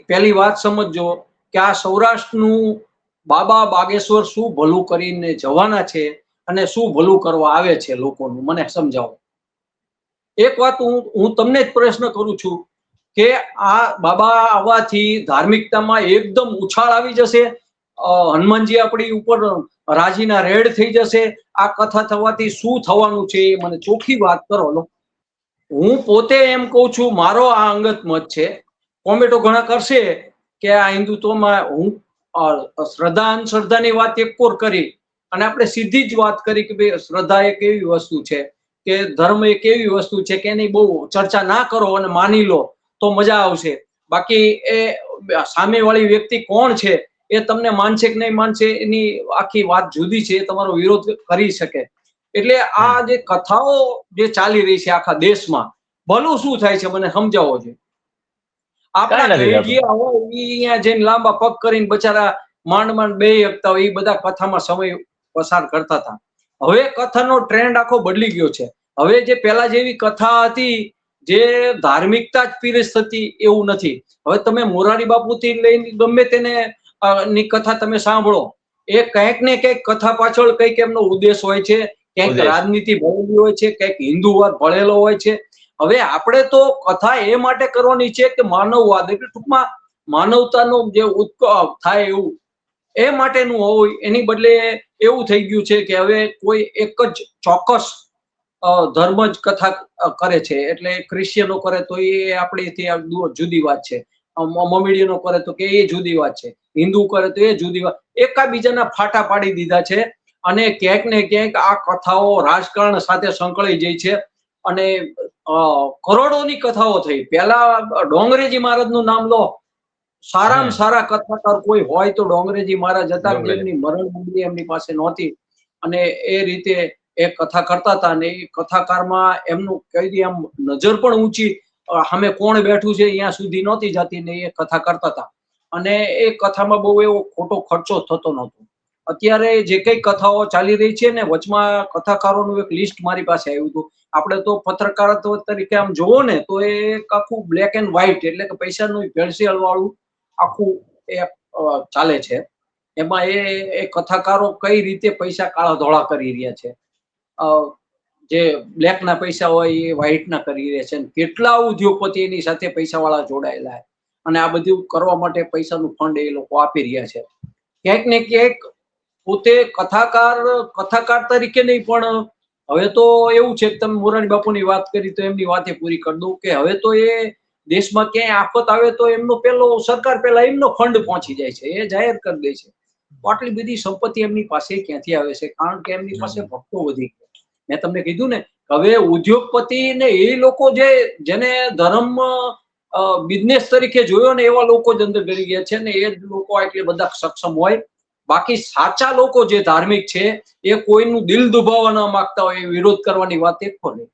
પહેલી વાત સમજો કે આ સૌરાષ્ટ્રનું બાબા બાગેશ્વર શું ભલું કરીને જવાના છે અને શું ભલું કરવા આવે છે લોકોનું, મને સમજાવો. એક વાત હું તમને જ પ્રશ્ન કરું છું કે આ બાબા આવવાથી ધાર્મિકતામાં એકદમ ઉછાળ આવી જશે, હનુમાનજી આપણી ઉપર રાજીના રેડ થઈ જશે, આ કથા થવાથી શું થવાનું છે એ મને ચોખ્ખી વાત કરો. હું પોતે એમ કહું છું, મારો આ અંગત મત છે. કોમેન્ટો ઘણા કરશે કે આ હિન્દુત્વમાં હું શ્રદ્ધા અંધશ્રદ્ધાની વાત એક કોર કરી અને આપણે સીધી જ વાત કરી કે ભાઈ શ્રદ્ધા એક એવી વસ્તુ છે કે ધર્મ એક એવી વસ્તુ છે કે એની બહુ ચર્ચા ના કરો અને માની લો તો મજા આવશે. બાકી એ સામેવાળી વ્યક્તિ કોણ છે એ તમને માનશે કે નહીં માનશે એની આખી વાત જુદી છે, એ તમારો વિરોધ કરી શકે. એટલે આ જે કથાઓ જે ચાલી રહી છે આખા દેશમાં, ભલું શું થાય છે મને સમજાવો છે. આપણા રેડિયા હોય અહીંયા જઈને લાંબા પગ કરીને બચારા માંડ બે શકતા હોય, એ બધા કથામાં સમય પસાર કરતા હતા. હવે કથાનો ટ્રેન્ડ આખો બદલી ગયો છે. હવે જે પેલા જેવી કથા હતી જે ધાર્મિકતા જ પીરસ થતી એવું નથી. હવે તમે મોરારી બાપુથી લઈને ગમે તેને ની કથા તમે સાંભળો, એ કંઈક ને કંઈક કથા પાછળ કંઈક એમનો ઉદ્દેશ હોય છે, કંઈક રાજનીતિ ભળેલી હોય છે, કંઈક હિન્દુવાદ ભળેલો હોય છે. હવે આપણે તો કથા એ માટે કરવાની છે કે માનવવાદ એટલે ટૂંકમાં માનવતાનો જે ઉત્કર્ષ થાય એવું એ માટેનું હોય. એની બદલે એવું થઈ ગયું છે કે હવે કોઈ એક જ ચોક્કસ ધર્મ જ કથા કરે છે. એટલે ક્રિશ્ચિયનો કરે તો એ આપણીથી જુદી વાત છે, મોમેડિયનો કરે તો કે એ જુદી વાત છે, હિન્દુ કરે તો એ જુદી વાત. એકાબીજાના ફાટા પાડી દીધા છે અને ક્યાંક ને ક્યાંક આ કથાઓ રાજકારણ સાથે સંકળાઈ જાય છે અને કરોડોની કથાઓ થઈ. પેલા ડોંગરેજી મહારાજનું નામ લો, સારામાં સારા કથાકાર કોઈ હોય તો ડોંગરેજી મહારાજ હતા. જેમની મરણ બુદ્ધિ એમની પાસે નહોતી અને એ રીતે એ કથા કરતા હતા અને એ કથાકારમાં એમનું કહી દે આમ નજર પણ ઊંચી, સામે કોણ બેઠું છે અહીંયા સુધી નહોતી જતી ને એ કથા કરતા હતા અને એ કથામાં બહુ એવો ખોટો ખર્ચો થતો નહોતો. અત્યારે જે કઈ કથાઓ ચાલી રહી છે ને, વચમાં કથાકારોનું એક લિસ્ટ મારી પાસે આવ્યું હતું. આપણે તો પત્રકારત્વ તરીકે આમ જોવો ને તો એ આખું બ્લેક એન્ડ વ્હાઈટ એટલે કે પૈસાનું ભેળસેળ વાળું આખું એ ચાલે છે. એમાં એ કથાકારો કઈ રીતે પૈસા કાળા ધોળા કરી રહ્યા છે, જે બ્લેક ના પૈસા હોય એ વ્હાઈટ ના કરી રહ્યા છે. કેટલા ઉદ્યોગપતિ એની સાથે પૈસા વાળા જોડાયેલા અને આ બધું કરવા માટે પૈસાનું ફંડ એ લોકો આપી રહ્યા છે. ક્યાંક ને ક્યાંક પોતે કથાકાર તરીકે નહીં, પણ હવે તો એવું છે કે તમે મોરારી બાપુની વાત કરી તો એમની વાતે પૂરી કરી દઉં કે હવે તો એ દેશમાં ક્યાંય આફત આવે તો એમનો સરકાર પહેલા એમનો ફંડ પહોંચી જાય છે, એ જાહેર કરી દે છે. તો આટલી બધી સંપત્તિ એમની પાસે ક્યાંથી આવે છે? કારણ કે એમની પાસે ભક્તો વધી ગયા. મેં તમને કીધું ને, હવે ઉદ્યોગપતિ ને એ લોકો જેને ધર્મ બિઝનેસ તરીકે જોયો ને એવા લોકો જ અંદર ગરી ગયા છે ને એ જ લોકો એટલે બધા સક્ષમ હોય. બાકી સાચા લોકો જે ધાર્મિક છે એ કોઈનું દિલ દુભાવવા ન માંગતા હોય, એ વિરોધ કરવાની વાત એક નહીં.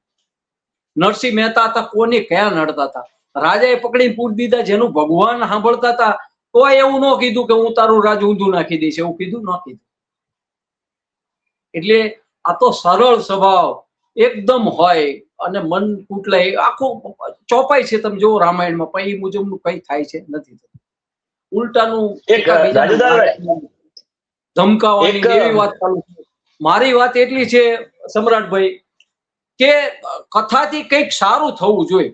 નરસિંહ મહેતા હતા, કોને કયા નડતા હતા? રાજાએ પકડીને પૂરી દીધા, જેનું ભગવાન સાંભળતા હતા તો એવું ન કીધું કે હું તારું રાજ ઊંધું નાખી દઈશ, એવું કીધું ન કીધું. એટલે આ તો સરળ સ્વભાવ એકદમ હોય અને મન કુટલાય આખું ચોપાઈ છે. તમે જો રામાયણમાં પણ એ મુજબનું કઈ થાય છે નથી થતું, ઉલટાનું ધમકાવાની એવી વાત ચાલુ છે. મારી વાત એટલી છે સમ્રાટભાઈ કે કથાથી કંઈક સારું થવું જોઈએ.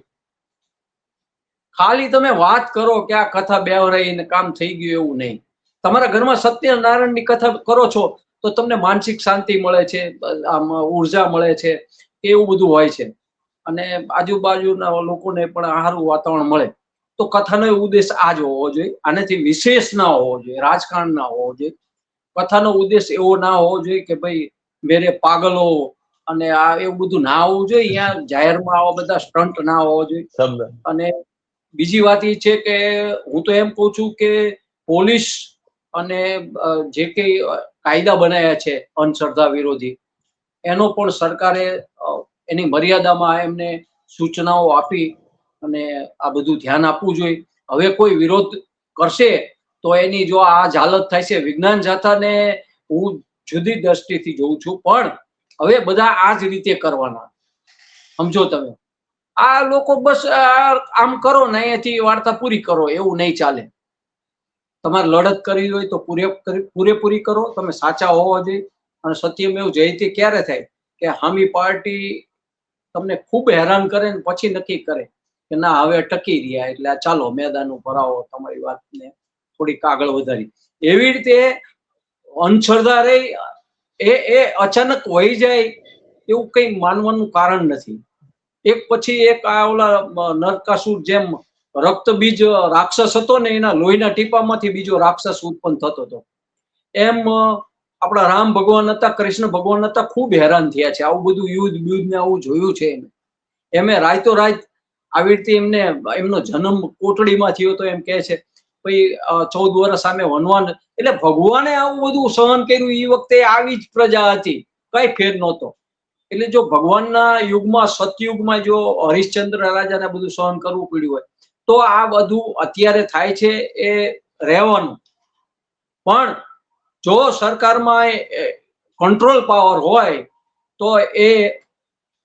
ખાલી તમે વાત કરો કે આ કથા બેવરાઈને કામ થઈ ગયું એવું નહીં. તમારા ઘરમાં સત્યનારાયણની કથા કરો છો તો તમને માનસિક શાંતિ મળે છે, આમ ઉર્જા મળે છે, એવું બધું હોય છે, અને આજુબાજુના લોકોને પણ સારું વાતાવરણ મળે. તો કથાનો ઉદ્દેશ આ જ હોવો જોઈએ. આનાથી વિશેષ ના હોવો જોઈએ, રાજકારણ ના હોવો જોઈએ. કથાનો ઉદ્દેશ એવો ના હોવો જોઈએ કે ભાઈ મેરે પાગલો અને આ એવું બધું ના હોવું જોઈએ. અહીંયા જાહેરમાં આવા બધા સ્ટન્ટ ના હોવો જોઈએ. અને બીજી વાત એ છે કે હું તો એમ કહું છું કે પોલીસ અને જે કઈ કાયદા બનાવ્યા છે અંધશ્રદ્ધા વિરોધી, એનો પણ સરકારે એની મર્યાદામાં એમને સૂચનાઓ આપી અને આ બધું ધ્યાન આપવું જોઈએ. હવે કોઈ વિરોધ કરશે તો એની જો આ જ હાલત થાય છે. વિજ્ઞાન જાથાને હું જુદી દ્રષ્ટિથી જોઉં છું, પણ હવે બધા આ જ રીતે કરવાના. સમજો તમે, આ લોકો બસ આમ કરો ને અહીંયાથી વાર્તા પૂરી કરો, એવું નહીં ચાલે. તમારે લડત કરવી હોય તો પૂરેપૂરી કરો. તમે સાચા હોવા જોઈએ. અને સત્યમેવ જયતે ક્યારે થાય કે હામી પાર્ટી તમને ખૂબ હેરાન કરે ને પછી નક્કી કરે કે ના હવે ટકી રહ્યા, એટલે ચાલો મેદાન ઉપર આવો, તમારી વાતને થોડીક આગળ વધારી. એવી રીતે અંધશ્રદ્ધા રહી એ અચાનક વહી જાય એવું કઈ માનવાનું કારણ નથી. એક પછી એક આ ઓલા નરકાસુર જેમ રક્તબીજ રાક્ષસ હતો ને, એના લોહીના ટીપામાંથી બીજો રાક્ષસ ઉત્પન્ન થતો હતો. એમ આપણા રામ ભગવાન હતા, કૃષ્ણ ભગવાન હતા, ખૂબ હેરાન થયા છે. આવું બધું યુદ્ધ ને આવું જોયું છે. એમે રાયતો રાત આવી રીતે એમનો જન્મ કોટડીમાં થયો તો એમ કે છે ભાઈ 14 વર્ષ સામે વનવાન, એટલે ભગવાને આવું બધું સહન કર્યું. એ વખતે આવી જ પ્રજા હતી, કઈ ફેર નહોતો. એટલે જો ભગવાનના યુગમાં, સતયુગમાં જો હરિશ્ચંદ્ર રાજાને બધું સહન કરવું પડ્યું હોય તો આ બધું અત્યારે થાય છે એ રહેવાનું. પણ જો સરકારમાં કંટ્રોલ પાવર હોય તો એ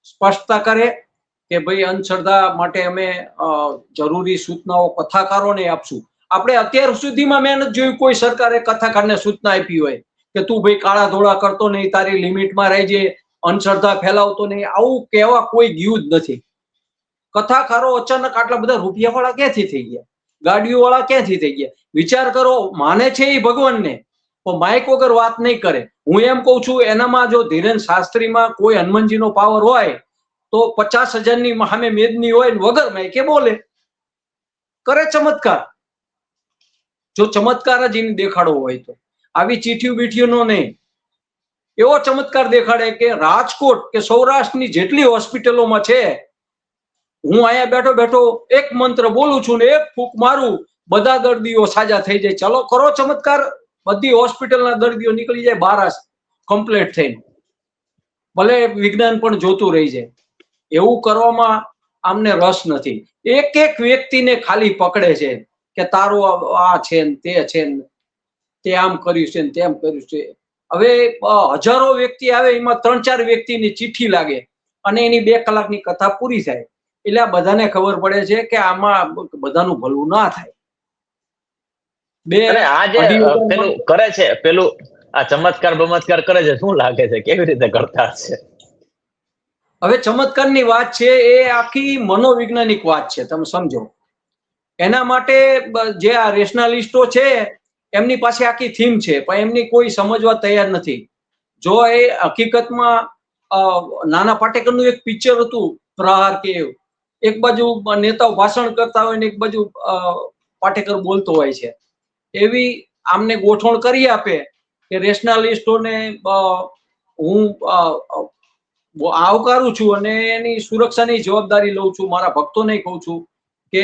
સ્પષ્ટતા કરે કે ભાઈ અંધશ્રદ્ધા માટે અમે જરૂરી સૂચનાઓ કથાકારોને આપશું. આપણે અત્યાર સુધીમાં મેં નથી જોયું કોઈ સરકારે કથાકારને સૂચના આપી હોય કે તું ભાઈ કાળા ધોળા કરતો નહીં, તારી લિમિટમાં રહેજે, અંધશ્રદ્ધા ફેલાવતો નહીં. આવું કહેવા કોઈ ગયું જ નથી. કથાકારો અચાનક આટલા બધા રૂપિયા વાળા ક્યાંથી થઈ ગયા, ગાડીઓ વાળા ક્યાંથી થઈ ગયા? વિચાર કરો, માને છે એ ભગવાનને પણ માઇક વગર વાત નહીં કરે. હું એમ કઉ છું એનામાં જો ધીરેન શાસ્ત્રીમાં કોઈ હનુમાનજીનો પાવર હોય તો 50,000ની સામે મેદની હોય ને વગર માઇકે બોલે, કરે ચમત્કાર. જો ચમત્કાર જ એને દેખાડવો હોય તો આવી ચીઠીઓ બીઠીઓનો નહીં, એવો ચમત્કાર દેખાડે કે રાજકોટ કે સૌરાષ્ટ્રની જેટલી હોસ્પિટલોમાં છે, હું અહીંયા બેઠો બેઠો એક મંત્ર બોલું છું ને એક ફૂંક મારું, બધા દર્દીઓ સાજા થઈ જાય. ચલો કરો ચમત્કાર, બધી હોસ્પિટલના દર્દીઓ નીકળી જાય બહાર કમ્પ્લીટ થઈને, ભલે વિજ્ઞાન પણ જોતું રહી જાય. એવું કરવામાં આમને રસ નથી. એક એક વ્યક્તિને ખાલી પકડે છે કે તારું આ છે ને તે છે ને તે આમ કર્યું છે ને તેમ કર્યું છે. હવે હજારો વ્યક્તિ આવે, એમાં 3-4 વ્યક્તિની ચિઠ્ઠી લાગે અને એની 2 કલાકની કથા પૂરી થાય. એટલે આ બધાને ખબર પડે છે કે આમાં બધાનું ભલું ના થાય. આ જે પેલું કરે છે, પેલું આ ચમત્કાર બમત્કાર કરે છે, શું લાગે છે કેવી રીતે કરતા છે? હવે ચમત્કારની વાત છે એ આખી મનોવૈજ્ઞાનિક વાત છે, તમે સમજો. એના માટે જે આ રેશનાલિસ્ટો છે એમની પાસે આખી થીમ છે, પણ એમની કોઈ સમજવા તૈયાર નથી. જો એ હકીકતમાં નાના પાટેકરનું એક પિક્ચર હતું પ્રહાર કે, એક બાજુ નેતાઓ ભાષણ કરતા હોય ને એક બાજુ પાટેકર બોલતો હોય છે. એવી આમને ગોઠવણ કરી આપે કે રેશનાલિસ્ટોને હું આવકારું છું અને એની સુરક્ષાની જવાબદારી લઉં છું. મારા ભક્તોને કહું છું કે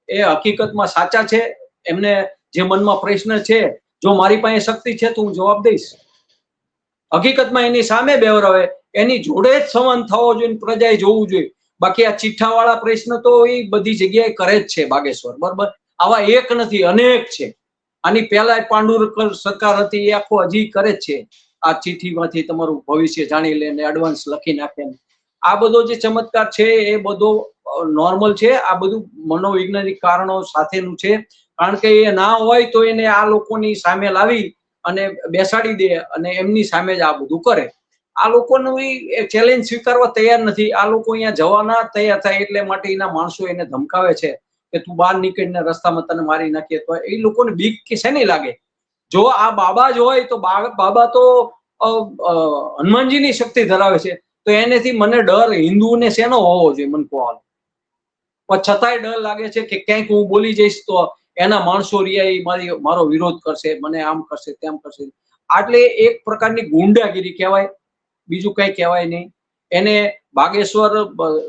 એ હકીકતમાં સાચા છે, એમને જે મનમાં પ્રશ્ન છે, જો મારી પાસે શક્તિ છે તો હું જવાબ દઈશ. હકીકતમાં એની સામે બેવરાવે, એની જોડે જ સંવાદ થવો જોઈએ, પ્રજાએ જોવું જોઈએ. બાકી આ ચિઠ્ઠાવાળા પ્રશ્ન તો એ બધી જગ્યાએ કરે જ છે બાગેશ્વર, બરાબર? આવા એક નથી, અનેક છે. આની પહેલા પાંડુરકર સરકાર હતી, એ આખો હજી કરે જ છે. આ ચિઠ્ઠીમાંથી તમારું ભવિષ્ય જાણી લે ને એડવાન્સ લખી નાખે. આ બધો જે ચમત્કાર છે એ બધો નોર્મલ છે. આ બધું મનોવૈજ્ઞાનિક કારણો સાથેનું છે. કારણ કે એ ના હોય તો એને આ લોકોની સામે લાવી અને બેસાડી દે અને એમની સામે જ આ બધું કરે. આ લોકોનું ચેલેન્જ સ્વીકારવા તૈયાર નથી. આ લોકો અહીંયા જવાના તૈયાર થાય એટલે માટે એના માણસો એને ધમકાવે છે કે તું બહાર નીકળીને રસ્તામાં તને મારી નાખીએ. તો એ લોકોને બીક કે શેની લાગે? જો આ બાબા જ હોય તો બાબા તો હનુમાનજીની શક્તિ ધરાવે છે, તો એનેથી મને ડર હિન્દુને શેનો હોવો જોઈએ મને કહો. પણ છતાંય ડર લાગે છે કે ક્યાંક હું બોલી જઈશ તો એના માણસો રિયા મારો વિરોધ કરશે, મને આમ કરશે તેમ કરશે. એટલે એક પ્રકારની ગુંડાગીરી કહેવાય, બીજું કઈ કહેવાય નહીં. એને બાગેશ્વર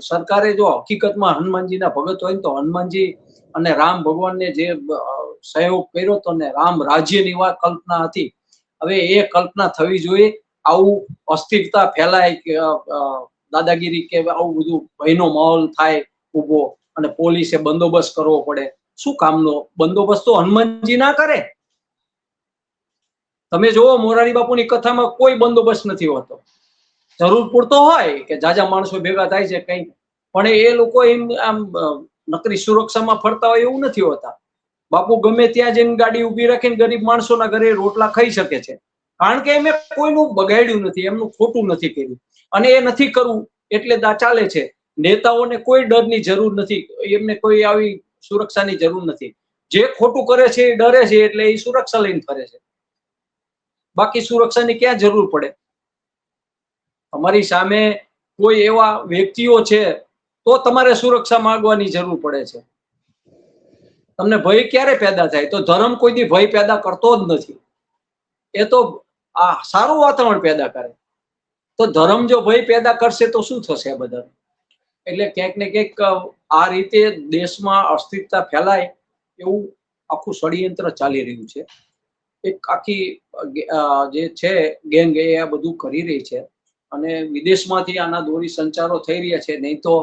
સરકારે જો હકીકતમાં હનુમાનજીના ભગત હોય ને તો હનુમાનજી અને રામ ભગવાનને જે સહયોગ કર્યો હતો ને, રામ રાજ્યની કલ્પના હતી, હવે એ કલ્પના થવી જોઈએ. આવું અસ્થિરતા ફેલાય કે દાદાગીરી કે આવું બધું ભયનો માહોલ થાય ઉભો અને પોલીસે બંદોબસ્ત કરવો પડે, શું કામનો બંદોબસ્ત તો હનુમાનજી ના કરે. તમે જોવો મોરારી બાપુની કથામાં કોઈ બંદોબસ્ત નથી હોતો. જરૂર પૂરતો હોય કે જાજા માણસો ભેગા થાય છે કઈ, પણ એ લોકો એમ આમ નકરી સુરક્ષામાં ફરતા હોય એવું નથી હોતા. બાપુ ગમે ત્યાં જઈને ગાડી ઉભી રાખીને ગરીબ માણસોના ઘરે રોટલા ખાઈ શકે છે, કારણ કે એમને કોઈનું બગાડ્યું નથી, એમનું ખોટું નથી કર્યું, અને એ નથી કરવું એટલે ચાલે છે. નેતાઓને કોઈ ડરની જરૂર નથી, એમને કોઈ આવી સુરક્ષાની જરૂર નથી. જે ખોટું કરે છે એ ડરે છે એટલે એ સુરક્ષા લઈને ફરે છે, બાકી સુરક્ષાની ક્યાં જરૂર પડે. તમારી સામે કોઈ એવા વ્યક્તિઓ છે તો તમારે સુરક્ષા માંગવાની જરૂર પડે છે. તમને ભય ક્યારે પેદા થાય? તો ધર્મ કોઈ દી ભય પેદા કરતો જ નથી. એ તો આ સારું વાતાવરણ પેદા કરે. તો ધર્મ જો ભય પેદા કરશે તો શું થશે બધા? એટલે ક્યાંક ને ક્યાંક આ રીતે દેશમાં અસ્થિરતા ફેલાય એવું આખું ષડયંત્ર ચાલી રહ્યું છે. એક આખી જે છે ગેંગ એ આ બધું કરી રહી છે, અને વિદેશમાંથી આના દોરી સંચારો થઈ રહ્યા છે. નહીં તો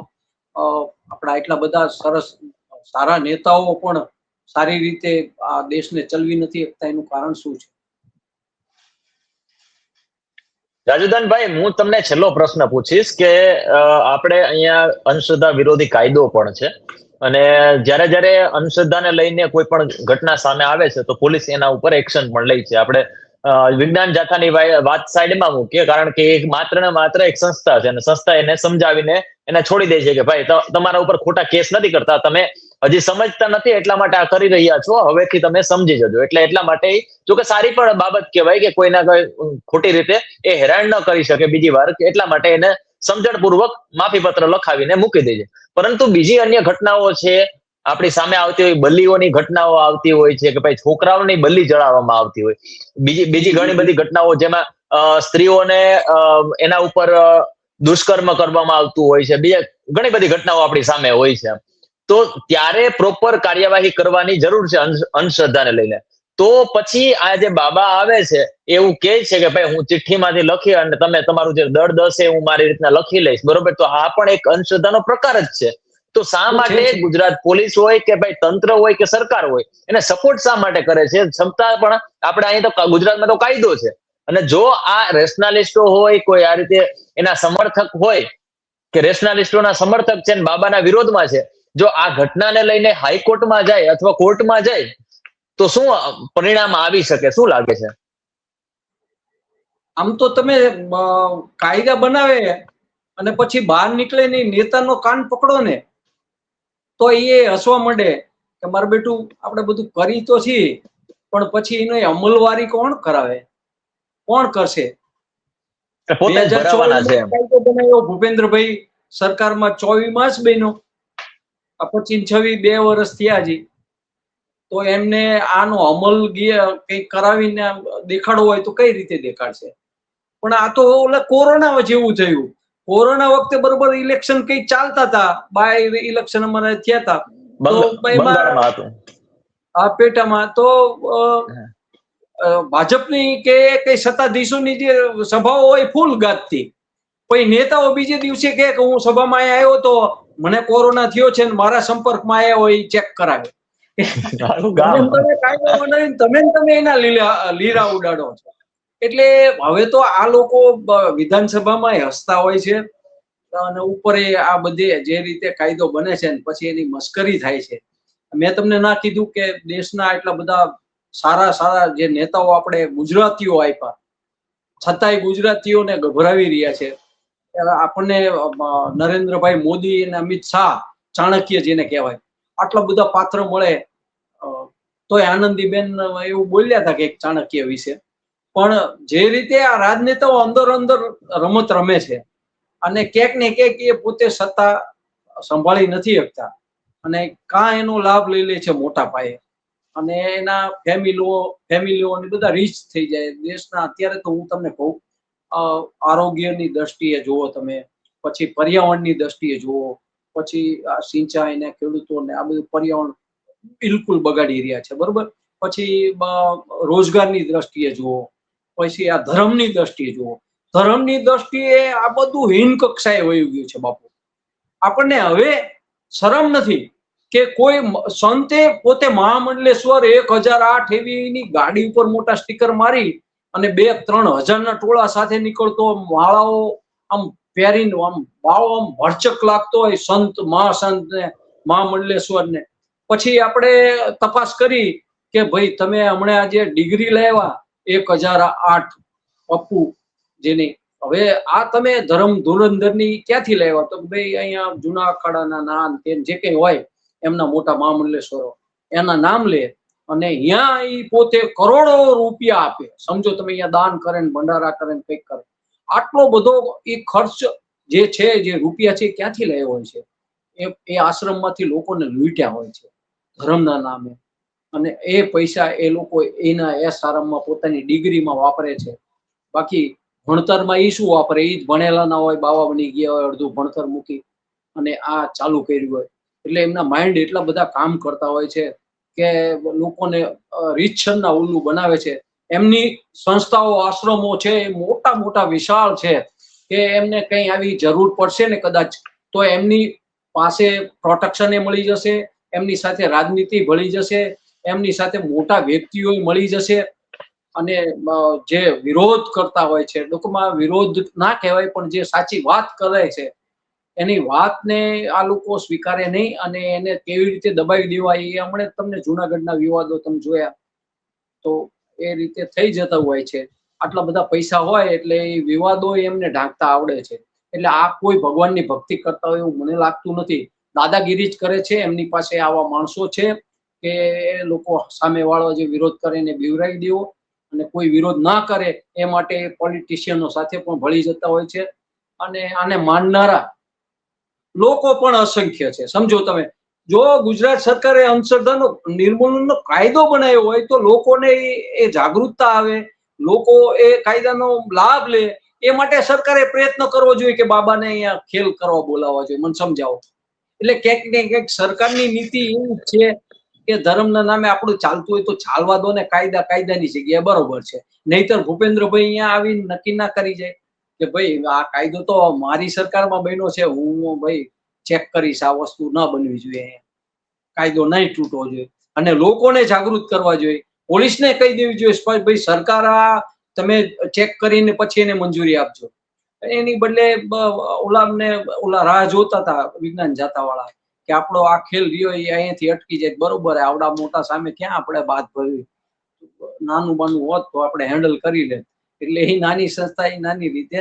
આપણા એટલા બધા સરસ સારા નેતાઓ પણ સારી રીતે આ દેશને ચલવી નથી શકતા. એનું કારણ શું છે? રાજુદાનભાઈ, હું તમને છેલ્લો પ્રશ્ન પૂછીશ કે આપણે અહીંયા અંધશ્રદ્ધા વિરોધી કાયદો પણ છે, અને જ્યારે અંધશ્રદ્ધાને લઈને કોઈ પણ ઘટના સામે આવે છે તો પોલીસ એના ઉપર એક્શન પણ લે છે. આપણે વિજ્ઞાન જાથાની વાત સાઈડમાં મૂકીએ, કારણ કે એ માત્ર ને માત્ર એક સંસ્થા છે, અને સંસ્થા એને સમજાવીને એને છોડી દે છે કે ભાઈ તમારા ઉપર ખોટા કેસ નથી કરતા, તમે હજી સમજતા નથી એટલા માટે આ કરી રહ્યા છો, હવેથી તમે સમજી જજો. એટલા માટે જો કે સારી પણ બાબત કહેવાય કે કોઈના કોઈ ખોટી રીતે એ હેરાન ન કરી શકે બીજી વાર, એટલા માટે એને સમજણપૂર્વક માફી પત્ર લખાવીને મૂકી દે છે. પરંતુ બીજી અન્ય ઘટનાઓ છે આપણી સામે આવતી હોય, બલીઓની ઘટનાઓ આવતી હોય છે કે ભાઈ છોકરાઓની બલી જણાવવામાં આવતી હોય, બીજી ઘણી બધી ઘટનાઓ જેમાં સ્ત્રીઓને એના ઉપર દુષ્કર્મ કરવામાં આવતું હોય છે, બીજા ઘણી બધી ઘટનાઓ આપણી સામે હોય છે. તો ત્યારે પ્રોપર કાર્યવાહી કરવાની જરૂર છે અંધશ્રદ્ધાને લઈને. તો પછી આ જે બાબા આવે છે એવું કહે છે કે ભાઈ હું ચિઠ્ઠીમાંથી લખી અને તમે તમારું જે દર્દ હશે હું મારી રીતના લખી લઈશ, બરોબર? તો આ પણ એક અંધશ્રદ્ધાનો પ્રકાર જ છે. તો શા માટે ગુજરાત પોલીસ હોય કે ભાઈ તંત્ર હોય કે સરકાર હોય એને સપોર્ટ શા માટે કરે છે? છતાં પણ આપણે અહીં તો ગુજરાતમાં તો કાયદો છે, અને જો આ રેશનાલિસ્ટો હોય, કોઈ આ રીતે એના સમર્થક હોય કે રેશનાલિસ્ટોના સમર્થક છે ને બાબાના વિરોધમાં છે, જો આ ઘટનાને લઈને હાઈકોર્ટમાં જાય અથવા કોર્ટમાં જાય તો શું પરિણામ આવી શકે? શું લાગે છે? આમ તો તમે કાયદા બનાવે અને પછી બહાર નીકળે નહીં, નેતાનો કાન પકડો ને તો એ હસવા માંડે કે મારું બેટું આપણે બધું કરી તો છીએ, પણ પછી એનો અમલવારી કોણ કરાવે, કોણ કરશે? 2024 બનાવ્યો ભૂપેન્દ્રભાઈ સરકારમાં, 24માં જ બન્યો, 25-26 2 વર્ષ થયા હજી. તો એમને આનો અમલ કઈ કરાવીને દેખાડવો હોય તો કઈ રીતે દેખાડશે? પણ આ તો ઓલા કોરોના જેવું થયું. કોરોના વખતે બરોબર ઇલેક્શન કઈ ચાલતા હતા, બાય ઇલેક્શન અમારે થયા હતા, તો આ પેટામાં તો ભાજપની કે કઈ સત્તાધીશોની જે સભાઓ હોય ફૂલ ગાજતી, પછી નેતાઓ બીજે દિવસે કે હું સભામાં આવ્યો તો મને કોરોના થયો છે ને મારા સંપર્કમાં આવ્યા હોય ચેક કરાવે. તમે એના લીરા ઉડાડો છો. એટલે હવે તો આ લોકો વિધાનસભામાં હસતા હોય છે, અને ઉપર આ બધે જે રીતે કાયદો બને છે ને પછી એની મસ્કરી થાય છે. મેં તમને ના કીધું કે દેશના એટલા બધા સારા જે નેતાઓ આપણે ગુજરાતીઓ આપ્યા, છતાંય ગુજરાતીઓને ગભરાવી રહ્યા છે. આપણને નરેન્દ્રભાઈ મોદી અને અમિત શાહ, ચાણક્ય જેને કહેવાય, આટલા બધા પાત્ર મળે, તોય આનંદીબેન એવું બોલ્યા હતા કે એક ચાણક્ય વિશે. પણ જે રીતે આ રાજનેતાઓ અંદર અંદર રમત રમે છે અને ક્યાંક ને ક્યાંક એ પોતે સત્તા સંભાળી નથી શકતા અને કાં એનો લાભ લઈ લે છે મોટા પાયે, અને એના ફેમિલીઓ બધા રીચ થઈ જાય દેશના. અત્યારે તો હું તમને કહું, આરોગ્યની દ્રષ્ટિએ જુઓ તમે, પછી પર્યાવરણની દ્રષ્ટિએ જુઓ, પછી આ સિંચાઈ ને ખેડૂતોને આ બધું પર્યાવરણ બિલકુલ બગાડી રહ્યા છે, બરોબર. પછી રોજગારની દ્રષ્ટિએ જુઓ, પછી આ ધર્મની દ્રષ્ટિએ જુઓ. ધર્મની દ્રષ્ટિએ આ બધું હીન કક્ષાએ વયું ગયું છે બાપુ. આપણને હવે શરમ નથી કે કોઈ સંતે પોતે મહામંડલેશ્વર 1008 એવીની ગાડી ઉપર મોટા સ્ટીકર મારી અને 2-3 હજારના ટોળા સાથે નીકળતો, માળાઓ આમ પહેરીને, આમ બાવો આમ ભરચક લાગતો હોય સંત મહાસંત ને મહામંડલેશ્વર ને. પછી આપણે તપાસ કરી કે ભાઈ તમે હમણાં આજે ડિગ્રી લાવ્યા 1008 પપ્પુ જેની, હવે આ તમે ધર્મ ધુરંધરની ક્યાંથી લાવ્યા? તો ભાઈ અહીંયા જૂના અખાડાના નામ જે કઈ હોય એમના મોટા મહામંડલેશ્વરો એના નામ લે અને અહીંયા એ પોતે કરોડો રૂપિયા આપે. સમજો તમે, અહીંયા દાન કરે ને ભંડારા કરે ને કંઈક કરે. આટલો બધો એ ખર્ચ જે છે, જે રૂપિયા છે, ક્યાંથી લાવ્યો હોય છે? એ આશ્રમમાંથી લોકોને લૂંટ્યા હોય છે ધર્મના નામે, અને એ પૈસા એ લોકો એના આશ્રમમાં પોતાની ડિગ્રીમાં વાપરે છે. બાકી ભણતરમાં એ શું વાપરે? એ જ ભણેલા ના હોય, બાવા બની ગયા હોય, અડધું ભણતર મૂકી અને આ ચાલુ કર્યું હોય. એટલે એમના માઇન્ડ એટલા બધા કામ કરતા હોય છે કે લોકોને રીતસરના ઉલ્લુ બનાવે છે. એમની સંસ્થાઓ, આશ્રમો છે એ મોટા મોટા વિશાળ છે કે એમને કઈ આવી જરૂર પડશે ને કદાચ, તો એમની પાસે પ્રોટેક્શન એ મળી જશે, એમની સાથે રાજનીતિ ભળી જશે, એમની સાથે મોટા વ્યક્તિઓ મળી જશે. અને જે વિરોધ કરતા હોય છે, લોકોમાં વિરોધ ના કહેવાય પણ જે સાચી વાત કરે છે એની વાતને આ લોકો સ્વીકારે નહીં અને એને કેવી રીતે દબાવી દેવાય એ હમણાં તમને જુનાગઢના વિવાદો તમે જોયા તો એ રીતે થઈ જતા હોય છે. આટલા બધા પૈસા હોય એટલે એ વિવાદો એમને ઢાંકતા આવડે છે. એટલે આ કોઈ ભગવાનની ભક્તિ કરતા હોય એવું મને લાગતું નથી. દાદાગીરી જ કરે છે. એમની પાસે આવા માણસો છે કે લોકો સામેવાળો જે વિરોધ કરે એને બીવરાવી દેવો અને કોઈ વિરોધ ના કરે એ માટે પોલિટિશિયનો સાથે પણ ભળી જતા હોય છે. અને આને માનનારા લોકો પણ અસંખ્ય છે. સમજો તમે, જો ગુજરાત સરકારે અંધશ્રદ્ધાનો નિર્મૂલનનો કાયદો બનાવ્યો હોય તો લોકોને એ જાગૃતતા આવે, લોકો એ કાયદાનો લાભ લે. એ માટે સરકારે પ્રયત્ન કરવો જોઈએ કે બાબાને અહીંયા ખેલ કરવા બોલાવવા જોઈએ. મને સમજાવો. એટલે ક્યાંક ને ક્યાંક સરકારની નીતિ એવું છે કે ધર્મના નામે આપણું ચાલતું હોય તો ચાલવા દો ને, કાયદાની જગ્યાએ બરોબર છે. નહીતર ભૂપેન્દ્રભાઈ અહીંયા આવીને નક્કી ના કરી જાય કે ભાઈ આ કાયદો તો મારી સરકારમાં બન્યો છે, હું ભાઈ ચેક કરીશ, આ વસ્તુ ન બનવી જોઈએ, કાયદો નહીં તૂટવો જોઈએ. અને લોકોને જાગૃત કરવા જોઈએ, પોલીસને કહી દેવી જોઈએ ભાઈ સરકાર આ તમે ચેક કરીને પછી એને મંજૂરી આપજો. એની બદલે ઓલા રાહ જોતા હતા વિજ્ઞાન જાતા વાળા કે આપણો આ ખેલ રહ્યો એ અહીંયાથી અટકી જાય. બરોબર, આવડા મોટા સામે ક્યાં આપણે બાદ ભરવી? નાનું બાનું હોત તો આપણે હેન્ડલ કરી લે. એટલે એ નાની સંસ્થા એ નાની રીતે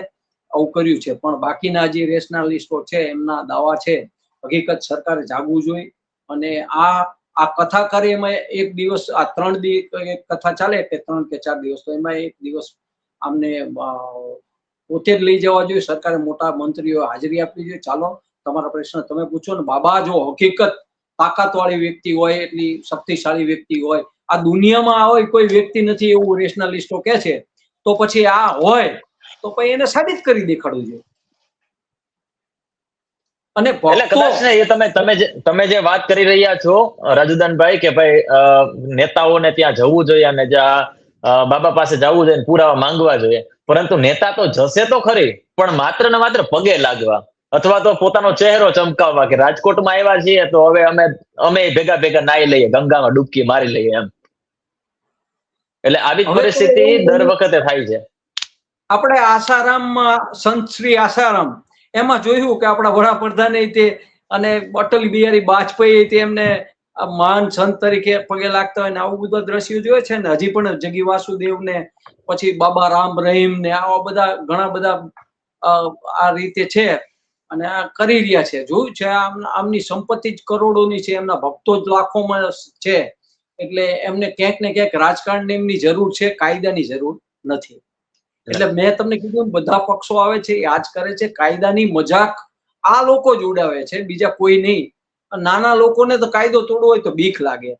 આવું કર્યું છે. પણ બાકીના જે રેશનાલિસ્ટો છે એમના દાવા છે, હકીકત સરકારે જાગવું જોઈએ. અને આ કથા કરે એમાં એક દિવસ, આ 3 દિવસ કથા ચાલે કે 3 કે 4 દિવસ, તો એમાં એક દિવસ આમને પોતે જ લઈ જવા જોઈએ. સરકારે મોટા મંત્રીઓ હાજરી આપવી જોઈએ. ચાલો તમારા પ્રશ્ન તમે પૂછો ને. બાબા જો હકીકત તાકાત વાળી વ્યક્તિ હોય, એટલી શક્તિશાળી વ્યક્તિ હોય, આ દુનિયામાં હોય કોઈ વ્યક્તિ નથી એવું રેશનાલિસ્ટો કે છે, તો પછી આ હોય તો પછી એને સાબિત કરી દેખાડવું જોઈએ. અને એટલે કદાચ ને એ તમે જે વાત કરી રહ્યા છો રાજુદાનભાઈ કે ભાઈ નેતાઓને ત્યાં જવું જોઈએ અને બાબા પાસે જવું જોઈએ, પુરાવા માંગવા જોઈએ, પરંતુ નેતા તો જશે તો ખરી પણ માત્ર ને માત્ર પગે લાગવા અથવા તો પોતાનો ચહેરો ચમકાવવા કે રાજકોટમાં આવ્યા છીએ તો હવે અમે ભેગા ભેગા નાઈ લઈએ, ગંગામાં ડૂબકી મારી લઈએ એમ. એટલે આવી જ પરિસ્થિતિ દર વખતે થાય છે. આપણે આસારામમાં સંત શ્રી આસારામ એમાં જોયું કે આપણા વડાપ્રધાને તે અને અટલ બિહારી વાજપેયી તેમને મહાન સંત તરીકે પગે લાગતા હોય ને આવું બધા દ્રશ્યો જોયે છે ને. હજી પણ જગી વાસુદેવ ને પછી બાબા રામ રહીમ ને આવા બધા ઘણા બધા આ રીતે છે અને આ કરી રહ્યા છે. જોયું છે આમની સંપત્તિ જ કરોડોની છે, એમના ભક્તો જ લાખોમાં છે. એટલે એમને ક્યાંક ને ક્યાંક રાજકારણની એમની જરૂર છે, કાયદાની જરૂર નથી. એટલે મેં તમને કીધું બધા પક્ષો આવે છે એ આજ કરે છે, કાયદાની મજાક આ લોકો જ ઉડાવે છે, બીજા કોઈ નહીં. નાના લોકોને તો કાયદો તોડવો હોય તો બીક લાગે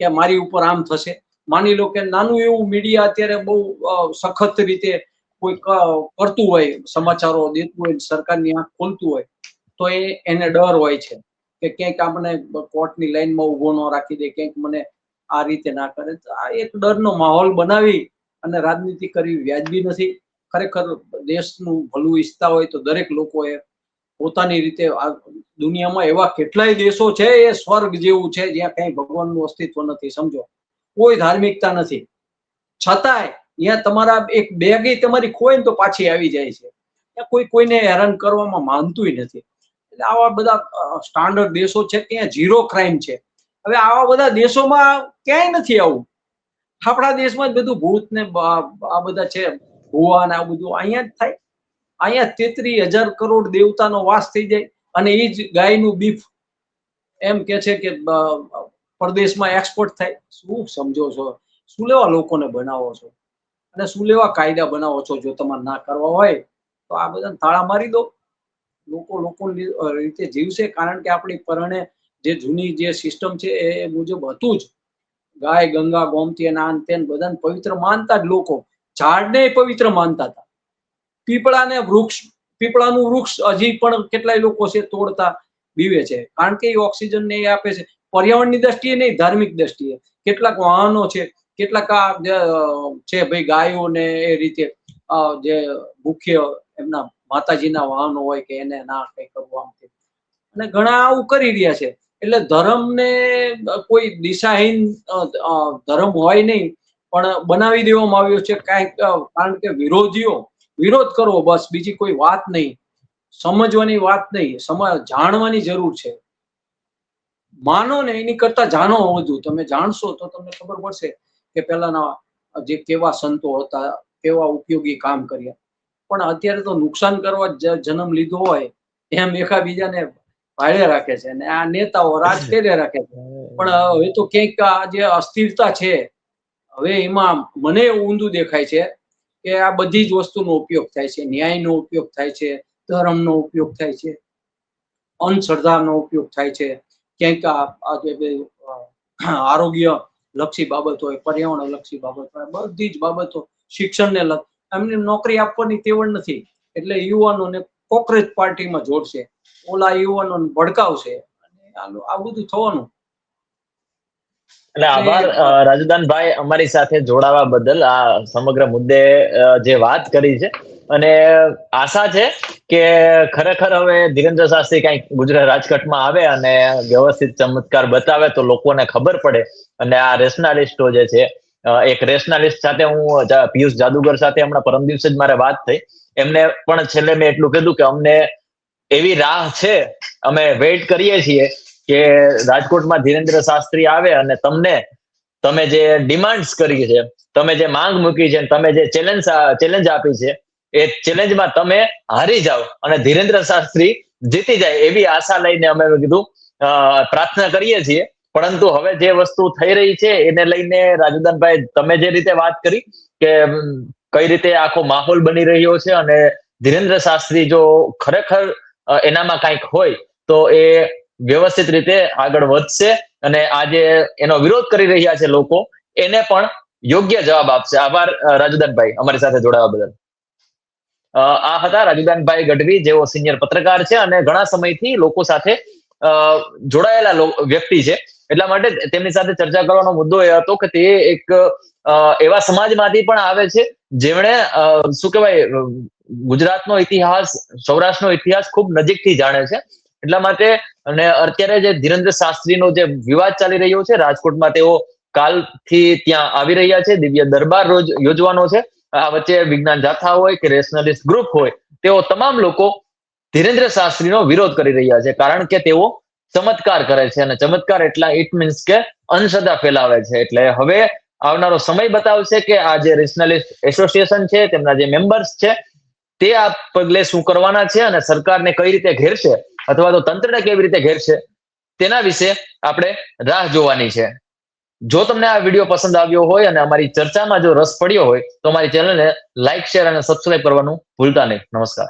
કે મારી ઉપર આમ થશે. માની લો કે નાનું એવું મીડિયા અત્યારે બહુ સખત રીતે કોઈ કરતું હોય, સમાચારો દેતું હોય, સરકારની આંખ ખોલતું હોય, તો એને ડર હોય છે કે ક્યાંક આપણે કોર્ટની લાઈનમાં ઉભો ન રાખી દે, ક્યાંક મને આ રીતે ના કરે. આ એક ડરનો માહોલ બનાવી અને રાજનીતિ કરવી વ્યાજબી નથી. ખરેખર દેશનું ભલું ઈચ્છતા હોય તો દરેક લોકોએ પોતાની રીતે દુનિયામાં એવા કેટલાય દેશો છે એ સ્વર્ગ જેવું છે જ્યાં કઈ ભગવાનનું અસ્તિત્વ નથી, સમજો, કોઈ ધાર્મિકતા નથી, છતાંય અહીંયા તમારા એક બેગી તમારી ખોય ને તો પાછી આવી જાય છે. ત્યાં કોઈ કોઈને હેરાન કરવામાં માનતુંય નથી. એટલે આવા બધા સ્ટાન્ડર્ડ દેશો છે ત્યાં ઝીરો ક્રાઇમ છે. હવે આવા બધા દેશોમાં ક્યાંય નથી આવું. આપણા દેશમાં જ બધું ભૂત ને આ બધા છે, ભુવા ને આ બધું અહીંયા જ થાય. અહીંયા 33,000 કરોડ દેવતાનો વાસ થઈ જાય અને એ જ ગાયનું બીફ એમ કે છે કે પરદેશમાં એક્સપોર્ટ થાય. શું સમજો છો? શું લેવા લોકોને બનાવો છો અને શું લેવા કાયદા બનાવો છો? જો તમારે ના કરવા હોય તો આ બધાને તાળા મારી દો. લોકોની રીતે જીવશે, કારણ કે આપણી પરણે જે જૂની જે સિસ્ટમ છે એ મુજબ હતું જ. ગાય, ગંગા, ગોમતી અને આન તેન બધાને પવિત્ર માનતા જ લોકો. ઝાડને પવિત્ર માનતા હતા. પીપળાનું વૃક્ષ હજી પણ કેટલાય લોકો છે તોડતા બીવે છે, કારણ કે એ ઓક્સિજન ને એ આપે છે. પર્યાવરણની દ્રષ્ટિએ નહીં, ધાર્મિક દ્રષ્ટિએ. કેટલાક વાહનો છે, કેટલાક છે ભાઈ ગાયો ને એ રીતે જે મુખ્ય એમના માતાજીના વાહનો હોય કે એને ના કઈ કરવું આમ, અને ઘણા આવું કરી રહ્યા છે. એટલે ધર્મને કોઈ દિશાહીન ધર્મ હોય નહીં, પણ બનાવી દેવામાં આવ્યો છે કાંઈક, કારણ કે વિરોધ કરવો બસ, બીજી કોઈ વાત નહીં, સમજવાની વાત નહીં, જાણવાની જરૂર છે. માનો ને એની કરતા જાણો વધુ. તમે જાણશો તો તમને ખબર પડશે કે પહેલાના જે કેવા સંતો હતા, કેવા ઉપયોગી કામ કર્યા. પણ અત્યારે તો નુકસાન કરવા જન્મ લીધો હોય એમ એકાબીજાને ભાડે રાખે છે અને આ નેતાઓ રાજ કરે રાખે છે. પણ હવે તો ક્યાંક આ જે અસ્થિરતા છે, હવે એમાં મને ઊંધું દેખાય છે કે આ બધી જ વસ્તુનો ઉપયોગ થાય છે. ન્યાયનો ઉપયોગ થાય છે, ધર્મનો ઉપયોગ થાય છે, અંધશ્રદ્ધાનો ઉપયોગ થાય છે, ક્યાંક આ જે આરોગ્ય લક્ષી બાબત હોય, પર્યાવરણ લક્ષી બાબત હોય, બધી જ બાબતો, શિક્ષણને એમને નોકરી આપવાની તેવડ નથી, એટલે યુવાનોને કોકરેજ પાર્ટીમાં જોડશે, ઓલા યુવાનોને ભડકાવશે, અને આ બધું થવાનું. એટલે આભાર રાજુદાનભાઈ, અમારી સાથે જોડાવા બદલ. આ સમગ્ર મુદ્દે જે વાત કરી છે, અને આશા છે કે ખરેખર હવે ધીરેન્દ્ર શાસ્ત્રી કઈક ગુજરાત રાજકોટમાં આવે અને વ્યવસ્થિત ચમત્કાર બતાવે તો લોકોને ખબર પડે. અને આ રેશનાલિસ્ટો જે છે, એક રેશનાલિસ્ટ સાથે હું પિયુષ જાદુગર સાથે હમણાં પરમ દિવસે જ મારે વાત થઈ. એમને પણ છેલ્લે મેં એટલું કીધું કે અમને એવી રાહ છે, અમે વેઇટ કરીએ છીએ કે રાજકોટમાં ધીરેન્દ્ર શાસ્ત્રી આવે અને તમે જે ડિમાન્ડ્સ કરી છે, તમે જે માંગ મૂકી છે, તમે જે ચેલેન્જ આપી છે, એ ચેલેન્જમાં તમે હારી જાઓ અને ધીરેન્દ્ર શાસ્ત્રી જીતી જાય એવી આશા લઈને અમે કીધું પ્રાર્થના કરીએ છીએ. પરંતુ હવે જે વસ્તુ થઈ રહી છે એને લઈને રાજુદાનભાઈ, તમે જે રીતે વાત કરી કે કઈ રીતે આખો માહોલ બની રહ્યો છે, અને ધીરેન્દ્ર શાસ્ત્રી જો ખરેખર એનામાં કંઈક હોય તો એ વ્યવસ્થિત રીતે આગળ વધશે અને આજે એનો વિરોધ કરી રહ્યા છે લોકો, એને પણ યોગ્ય જવાબ આપશે. આભાર રાજુદાનભાઈ, અમારી સાથે જોડાવા બદલ. આ હતા રાજુદાનભાઈ ગઢવી, જેઓ સિનિયર પત્રકાર છે અને ઘણા સમયથી લોકો સાથે જોડાયેલા વ્યક્તિ છે. એટલા માટે તેમની સાથે ચર્ચા કરવાનો મુદ્દો એ હતો કે તે એક એવા સમાજમાંથી પણ આવે છે જેમણે શું કહેવાય, ગુજરાતનો ઇતિહાસ, સૌરાષ્ટ્રનો ઇતિહાસ ખૂબ નજીકથી જાણે છે. એટલા માટે, અને અત્યારે જે ધીરેન્દ્ર શાસ્ત્રીનો જે વિવાદ ચાલી રહ્યો છે રાજકોટમાં, તેઓ કાલથી ત્યાં આવી રહ્યા છે, દિવ્ય દરબાર રોજ યોજવાનો છે. આ વચ્ચે વિજ્ઞાન જાથા હોય કે રેશનલિસ્ટ ગ્રુપ હોય, તેઓ તમામ લોકો ધીરેન્દ્ર શાસ્ત્રીનો વિરોધ કરી રહ્યા છે, કારણ કે તેઓ ચમત્કાર કરે છે, અને ચમત્કાર એટલા ઇટ મીન્સ કે અંધશ્રદ્ધા ફેલાવે છે. એટલે હવે આવનારો સમય બતાવશે કે આ જે રેશનલિસ્ટ એસોસિએશન છે, તેમના જે મેમ્બર્સ છે, તે આ પગલે શું કરવાના છે અને સરકારને કઈ રીતે ઘેરશે, અથવા તો તંત્રને કેવી રીતે ઘેરશે, તેના વિશે આપણે રાહ જોવાની છે. જો તમને આ વિડીયો પસંદ આવ્યો હોય અને અમારી ચર્ચામાં જો રસ પડ્યો હોય તો અમારી ચેનલને લાઇક, શેર અને સબસ્ક્રાઇબ કરવાનું ભૂલતા નહીં. નમસ્કાર.